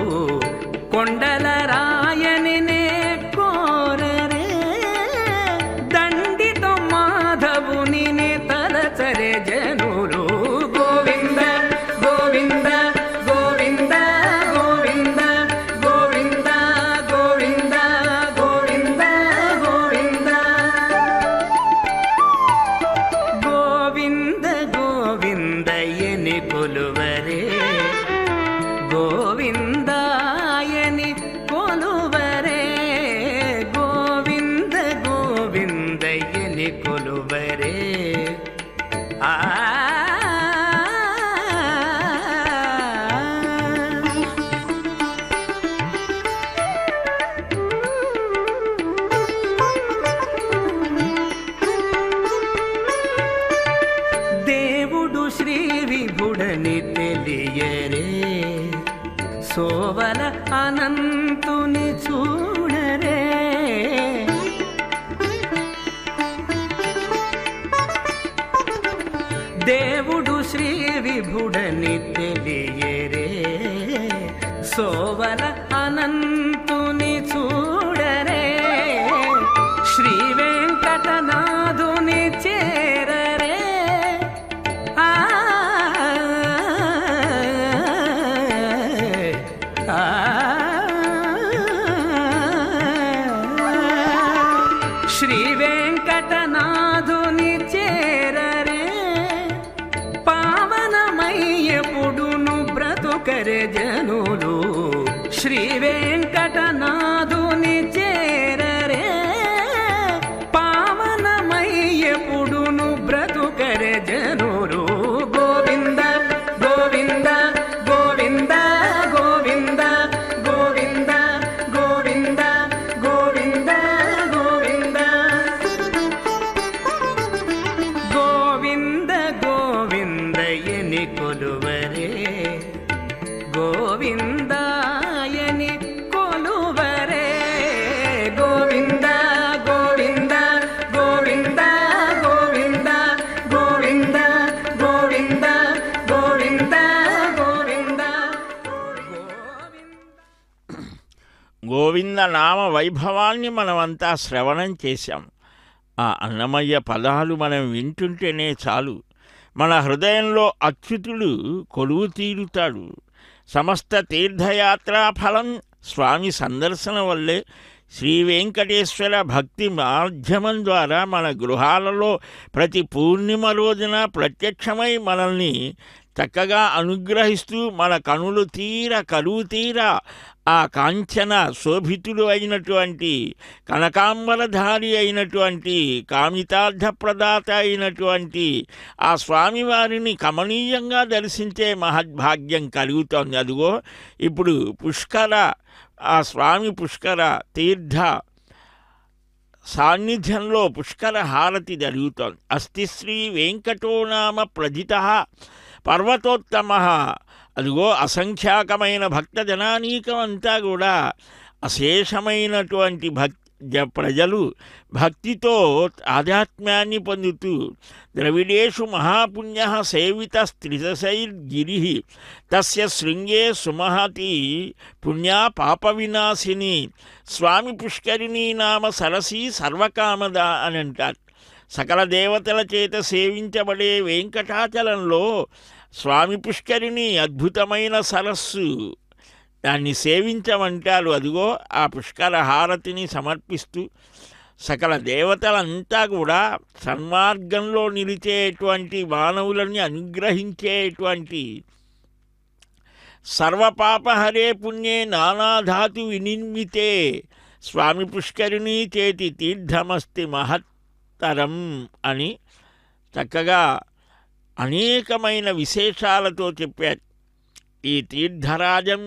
కొండల రాయని నే కోరరే దండితో మాధవుని నే తలచరే జనులు గోవింద గోవింద గోవింద గోవింద గోవింద గోవింద గోవింద గోవింద గోవింద గోవింద ఎని కొలువరే గోవిందాయని కొలువరే గోవింద గోవింద ఎని కొలువరే ఆ దేవుడు శ్రీ విభుడని తెలియరే సోవల అనంతుని చూడరే దేవుడు శ్రీ విభుడని తెలియరే సోవల అనంతుని చూడరే శ్రీ వెంకటనాథుని చేరరే ఆ శ్రీ వెంకటనాథుని చేరరే పావనమయ్యపుడును బ్రతుకరే జనులు శ్రీ వెంకటనాథుని చేరరే పావనమయ్యపుడును బ్రతుకరే జనులు గోవింద గోవింద గోవింద గోవింద గోవింద గోవింద గోవింద గోవింద గోవింద గోవింద ఎని కొలువరే గోవిందాయని కొలువరే గోవింద గోవింద గోవింద గోవింద గోవింద గోవింద గోవింద గోవింద గోవింద నామ వైభవాన్ని మనమంతా శ్రవణం చేశాం. ఆ అన్నమయ్య పదాలు మనం వింటుంటేనే చాలు మన హృదయంలో అచ్యుతుడు కొలువు తీరుతాడు. సమస్త తీర్థయాత్రా ఫలం స్వామి సందర్శన వల్లే శ్రీ వెంకటేశ్వర భక్తి మాధ్యమం ద్వారా మన గృహాలలో ప్రతి పూర్ణిమ రోజున ప్రత్యక్షమై మనల్ని చక్కగా అనుగ్రహిస్తూ మన కనులు తీర కరువు తీర ఆ కాంచన శోభితుడు అయినటువంటి కనకాంబరధారి అయినటువంటి కామితార్థప్రదాత అయినటువంటి ఆ స్వామివారిని కమనీయంగా దర్శించే మహద్భాగ్యం కలుగుతోంది. అదిగో ఇప్పుడు పుష్కర ఆ స్వామి పుష్కర తీర్థ సాన్నిధ్యంలో పుష్కర హారతి జరుగుతోంది. అస్తి శ్రీ వెంకటో నామ ప్రజిత పర్వతోత్తమ. అదిగో అసంఖ్యాకమైన భక్త జనానీకం అంతా కూడా అశేషమైనటువంటి ప్రజలు భక్తితో ఆధ్యాత్మ్యాన్ని పొందుతూ ద్రవిడేషు మహాపుణ్య సేవిత స్త్రిశైర్గిరి తస్య శృంగే సుమహతి పుణ్యా పాప వినాశిని స్వామి పుష్కరిణీ నామ సరసి సర్వకామద అని అంటారు. సకల దేవతల చేత సేవించబడే వెంకటాచలంలో స్వామి పుష్కరిణి అద్భుతమైన సరస్సు. దాన్ని సేవించమంటారు. అదిగో ఆ పుష్కర హారతిని సమర్పిస్తూ సకల దేవతలంతా కూడా సన్మార్గంలో నిలిచేటువంటి మానవులని అనుగ్రహించేటువంటి సర్వపాపహరే పుణ్యే నానాధాతు వినిర్మితే స్వామి పుష్కరిణీ చేతి తీర్థమస్తి మహత్తరం అని చక్కగా అనేకమైన విశేషాలతో చెప్పారు. ఈ తీర్థరాజం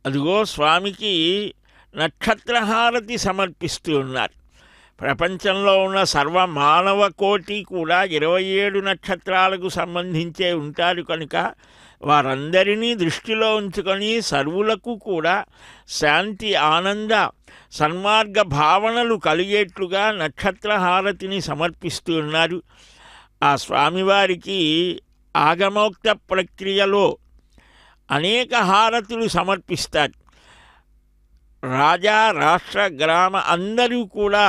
అదిగో స్వామికి నక్షత్రహారతి సమర్పిస్తూ ఉన్నారు. ప్రపంచంలో ఉన్న సర్వ మానవ కోటి కూడా 27 నక్షత్రాలకు సంబంధించే ఉంటారు కనుక వారందరినీ దృష్టిలో ఉంచుకొని సర్వులకు కూడా శాంతి ఆనంద సన్మార్గ భావనలు కలిగేట్లుగా నక్షత్రహారతిని సమర్పిస్తూ ఉన్నారు. ఆ స్వామివారికి ఆగమోక్త ప్రక్రియలో అనేక హారతులు సమర్పిస్తారు. రాజా రాష్ట్ర గ్రామ అందరూ కూడా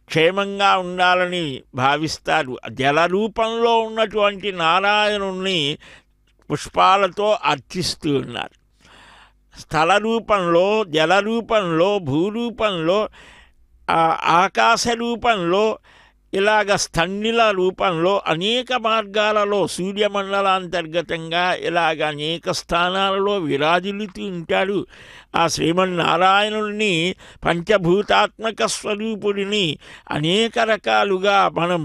క్షేమంగా ఉండాలని భావిస్తారు. జల రూపంలో ఉన్నటువంటి నారాయణుణ్ణి పుష్పాలతో అర్చిస్తూ ఉన్నారు. స్థల రూపంలో, జల రూపంలో, భూరూపంలో, ఆకాశ రూపంలో, ఇలాగ స్థండిల రూపంలో అనేక మార్గాలలో సూర్యమండలాంతర్గతంగా ఇలాగ అనేక స్థానాలలో విరాజిల్లుతూ ఉంటాడు. ఆ శ్రీమన్నారాయణుడిని పంచభూతాత్మక స్వరూపుడిని అనేక రకాలుగా మనం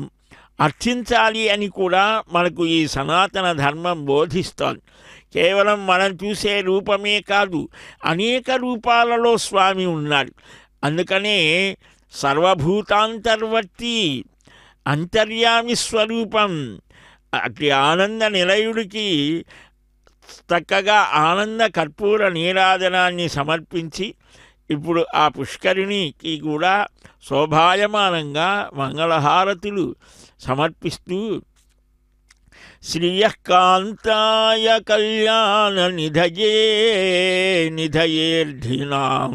అర్చించాలి అని కూడా మనకు ఈ సనాతన ధర్మం బోధిస్తోంది. కేవలం మనం చూసే రూపమే కాదు, అనేక రూపాలలో స్వామి ఉన్నాడు. అందుకనే సర్వభూతాంతర్వర్తి అంతర్యామి స్వరూపం అట్టి ఆనంద నిలయుడికి చక్కగా ఆనంద కర్పూర నీరాజనాన్ని సమర్పించి ఇప్పుడు ఆ పుష్కరిణికి కూడా శోభాయమానంగా మంగళహారతులు సమర్పిస్తూ శ్రియకాంతాయ కళ్యాణ నిధయే నిధయేర్ధినాం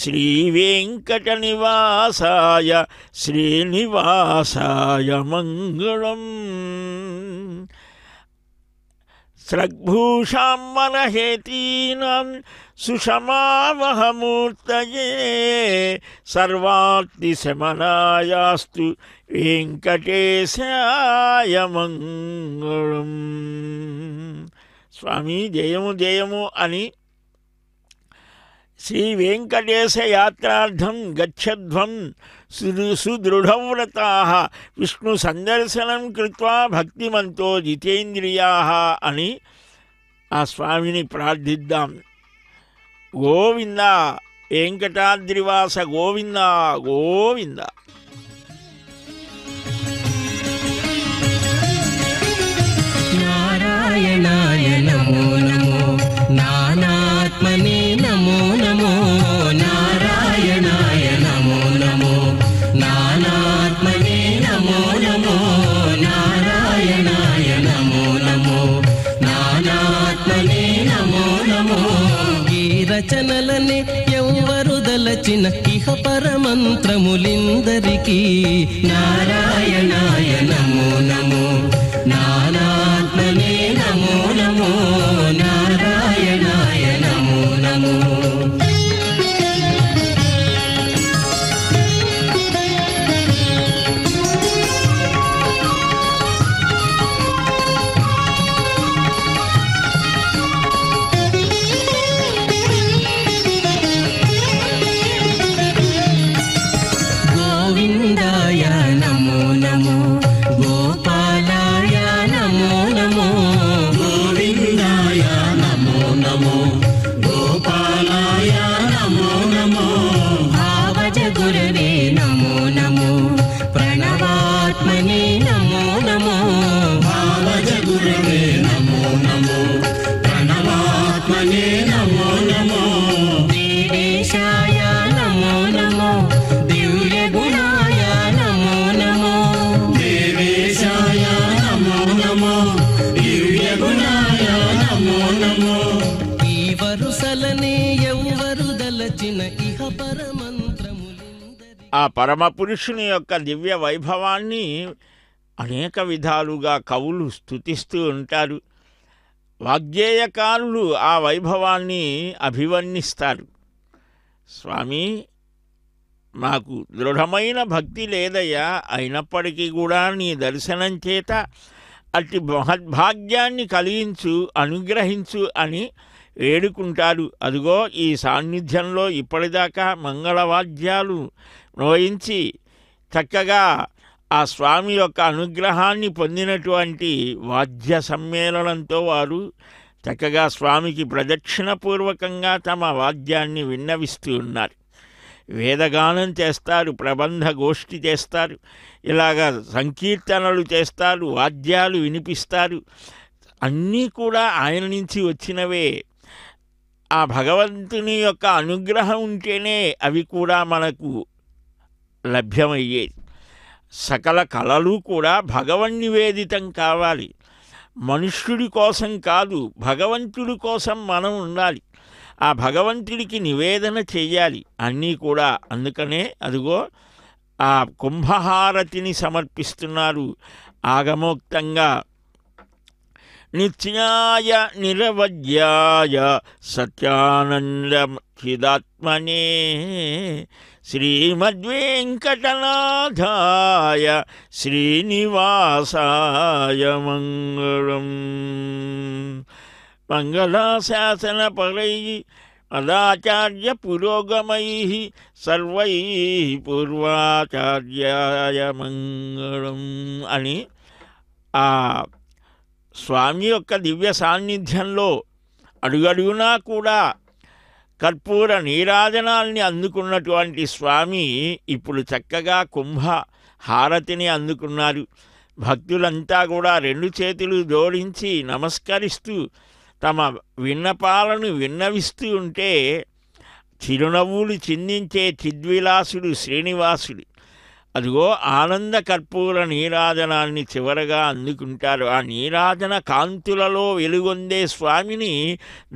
శ్రీవేంకట నివాసాయ శ్రీనివాసాయ మంగళం స్రగ్భూషామనహేతీనాం సుషమావహమూర్తయే సర్వార్తిశమనాయాస్తు వెంకటేశాయ మంగళం. స్వామి జయము జయము అని శ్రీ వెంకటేశ యాత్రార్థం గచ్చధ్వం సుదృఢవ్రతాః విష్ణు సందర్శనం కృత్వా భక్తిమంతో జితేంద్రియాః అని ఆ స్వామిని ప్రార్థిద్దాం. గోవింద వెంకటాద్రివాస గోవింద గోవింద. నారాయణాయ నమో నమో నానాత్మనే నమో నమో నారాయణాయ నమో నమో నానాత్మనే నమో నమో నారాయణాయ నమో నమో నానాత్మనే నమో నమో. ఈ రచనలనే ఎవ్వరు దలచిన ఇహ పరమంత్రములిందరికీ నారాయణాయ నమో నమో నానాత్మనే నమో నమో నారాయణాయ నమో నమో. గోవిందాయ నమో నమో గోపాలాయ నమో నమో గోవిందాయ నమో నమో గోపాలాయ నమో నమో భావజ గురవే నమో నమో ప్రణవాత్మనే నమో నమో భావజ గురవే నమో నమో ప్రణవాత్మనే నమో నమో దేవేశాయ నమో నమో దివ్య గుణాయ నమో నమో దేవేశాయ నమో నమో దివ్య గుణాయ నమో నమో. ఈ వరుసలనే ఎవ్వరు దలచిన ఇహ పరమంత్రములిందరి. ఆ పరమపురుషుని యొక్క దివ్య వైభవాన్ని అనేక విధాలుగా కవులు స్తుతిస్తూ ఉంటారు. వాగ్గేయకారులు ఆ వైభవాన్ని అభివర్ణిస్తారు. స్వామి, మాకు దృఢమైన భక్తి లేదయ్యా, అయినప్పటికీ కూడా నీ దర్శనం చేత అట్టి మహద్భాగ్యాన్ని కలిగించు, అనుగ్రహించు అని వేడుకుంటారు. అదిగో ఈ సాన్నిధ్యంలో ఇప్పటిదాకా మంగళవాద్యాలు మ్రోయించి చక్కగా ఆ స్వామి యొక్క అనుగ్రహాన్ని పొందినటువంటి వాద్య సమ్మేళనంతో వారు చక్కగా స్వామికి ప్రదక్షిణపూర్వకంగా తమ వాద్యాన్ని విన్నవిస్తూ ఉన్నారు. వేదగానం చేస్తారు, ప్రబంధ గోష్ఠి చేస్తారు, ఇలాగ సంకీర్తనలు చేస్తారు, వాద్యాలు వినిపిస్తారు. అన్నీ కూడా ఆయన నుంచి వచ్చినవే. ఆ భగవంతుని యొక్క అనుగ్రహం ఉంటేనే అవి కూడా మనకు లభ్యమయ్యేది. సకల కళలు కూడా భగవన్నివేదితం కావాలి. మనుష్యుడి కోసం కాదు, భగవంతుడి కోసం మనం ఉండాలి. ఆ భగవంతుడికి నివేదన చెయ్యాలి అన్నీ కూడా. అందుకనే అదిగో ఆ కుంభహారతిని సమర్పిస్తున్నారు ఆగమోక్తంగా. నిత్యాయ నిరవధ్యాయ సత్యానందచిదాత్మనే శ్రీమద్వేంకటనాథాయ శ్రీనివాసాయ మంగళం. మంగళాశాసనపరై మదాచార్య పురోగమై సర్వై పూర్వాచార్యాయ మంగళం అని ఆ స్వామి యొక్క దివ్య సాన్నిధ్యంలో అడుగడుగునా కూడా కర్పూర నీరాజనాల్ని అందుకున్నటువంటి స్వామి ఇప్పుడు చక్కగా కుంభ హారతిని అందుకున్నారు. భక్తులంతా కూడా రెండు చేతులు జోడించి నమస్కరిస్తూ తమ విన్నపాలను విన్నవిస్తూ ఉంటే చిరునవ్వులు చిందించే చిద్విలాసుడు శ్రీనివాసుడు అదిగో ఆనంద కర్పూర నీరాజనాన్ని చివరగా అందుకుంటారు. ఆ నీరాజన కాంతులలో వెలుగొందే స్వామిని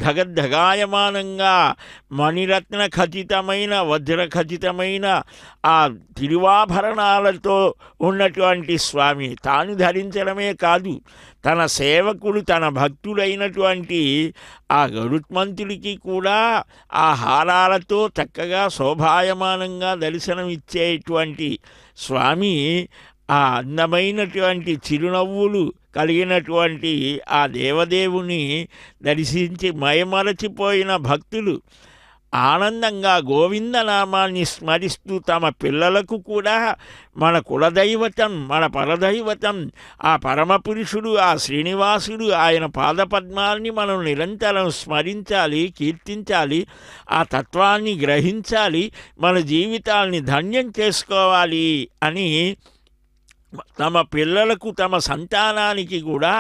ధగద్ధగాయమానంగా మణిరత్న ఖచితమైన వజ్ర ఖచితమైన ఆ తిరువాభరణాలతో ఉన్నటువంటి స్వామి తాను ధరించడమే కాదు, తన సేవకుడు తన భక్తుడైనటువంటి ఆ గరుత్మంతుడికి కూడా ఆ హారాలతో చక్కగా శోభాయమానంగా దర్శనమిచ్చేటువంటి స్వామి ఆ అందమైనటువంటి చిరునవ్వులు కలిగినటువంటి ఆ దేవదేవుని దర్శించి మయమరచిపోయిన భక్తులు ఆనందంగా గోవిందనామాన్ని స్మరిస్తూ తమ పిల్లలకు కూడా మన కులదైవతం మన పరదైవతం ఆ పరమపురుషుడు ఆ శ్రీనివాసుడు ఆయన పాదపద్మాల్ని మనం నిరంతరం స్మరించాలి, కీర్తించాలి, ఆ తత్వాన్ని గ్రహించాలి, మన జీవితాల్ని ధన్యం చేసుకోవాలి అని తమ పిల్లలకు తమ సంతానానికి కూడా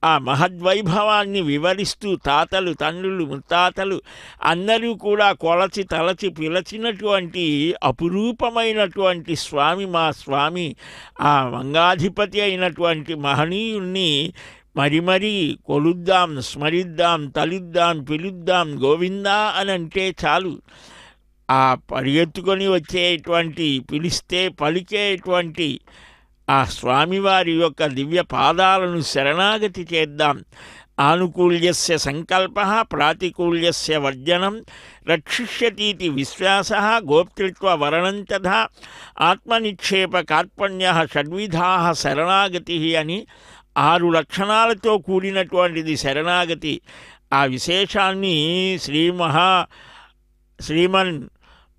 ఆ మహద్వైభవాన్ని వివరిస్తూ తాతలు తండ్రులు ముత్తాతలు అందరూ కూడా కొలచి తలచి పిలచినటువంటి అపురూపమైనటువంటి స్వామి మా స్వామి ఆ మంగాధిపతి అయినటువంటి మహనీయుణ్ణి మరి కొలుద్దాం, స్మరిద్దాం, తలుద్దాం, పిలుద్దాం. గోవిందా అని అంటే చాలు ఆ పరిగెత్తుకొని వచ్చేటువంటి పిలిస్తే పలికేటువంటి ఆ స్వామివారి యొక్క దివ్య పాదాలను శరణాగతి చేద్దాం. ఆనుకూల్యస్య సంకల్ప ప్రాతికూల్యస్య వర్జనం రక్షిష్యతీతి విశ్వాస గోప్తృత్వ వరణం తథా ఆత్మనిక్షేప కార్పణ్య షడ్విధా శరణాగతి అని 6 లక్షణాలతో కూడినటువంటిది శరణాగతి. ఆ విశేషాన్ని శ్రీమన్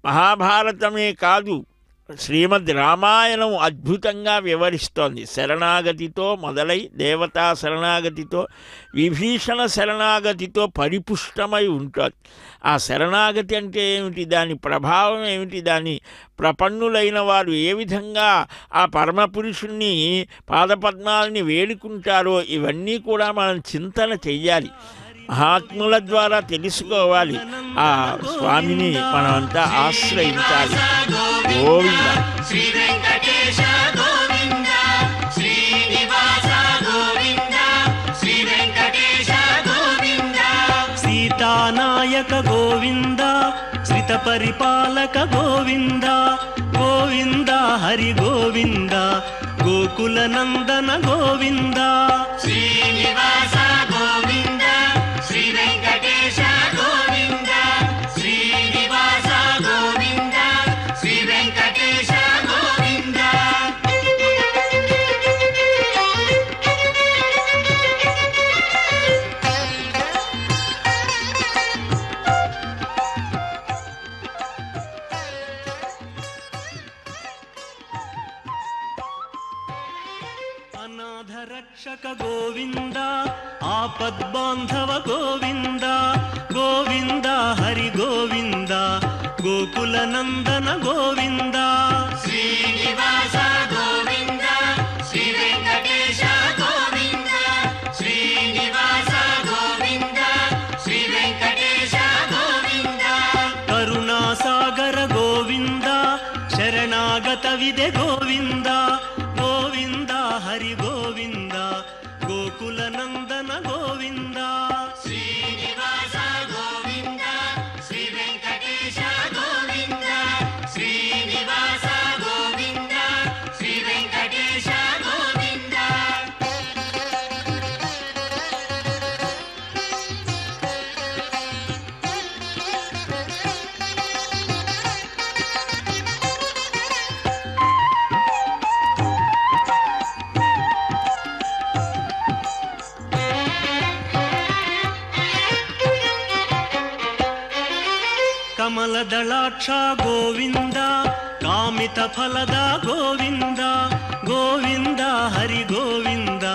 మహాభారతమే కాదు శ్రీమద్ రామాయణం అద్భుతంగా వివరిస్తోంది. శరణాగతితో మొదలై దేవతా శరణాగతితో విభీషణ శరణాగతితో పరిపుష్టమై ఉంటుంది. ఆ శరణాగతి అంటే ఏమిటి, దాని ప్రభావం ఏమిటి, దాని ప్రపన్నులైన వారు ఏ విధంగా ఆ పరమపురుషుణ్ణి పాదపద్మాలని వేడుకుంటారో ఇవన్నీ కూడా మనం చింతన చెయ్యాలి, మహాత్ముల ద్వారా తెలుసుకోవాలి. ఆ స్వామిని మనమంతా ఆశ్రయించాలి. గోవింద శ్రీ వెంకటేశ గోవింద శ్రీనివాస గోవింద శ్రీ వెంకటేశ గోవింద సీతానాయక గోవింద శ్రిత పరిపాలక గోవింద గోవింద హరి గోవింద గోకుల నందన గోవింద శ్రీనివాస గోవింద రక్షక గోవింద ఆపద్బాంధవ గోవింద గోవింద హరి గోవింద గోకుల నందన గోవింద శ్రీనివాస గోవింద శ్రీ వెంకటేశ గోవింద శ్రీనివాస గోవింద శ్రీ వెంకటేశ గోవింద కరుణాసాగర గోవింద శరణాగత విదే గోవింద గోవింద హరి గోవింద గోకుల నందన గోవింద శ్రీనివాస గోవింద శ్రీ వెంకటేశ గోవింద శ్రీనివాస గోవింద శ్రీ వెంకటేశ గోవింద కమలదళాక్ష గోవింద కామిత ఫలద గోవింద గోవింద హరి గోవింద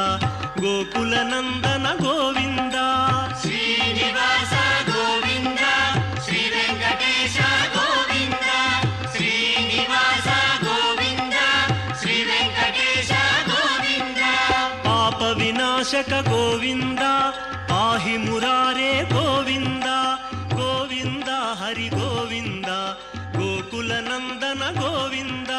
గోకుల నందన గోవింద శ్రీనివాస గోవింద శ్రీ వెంకటేశ గోవింద శ్రీనివాస గోవింద శ్రీ వెంకటేశ గోవింద పాప వినాశక గోవింద పాహి మురారే గోవింద గోవింద హరి గోవింద గోకుల నందన గోవింద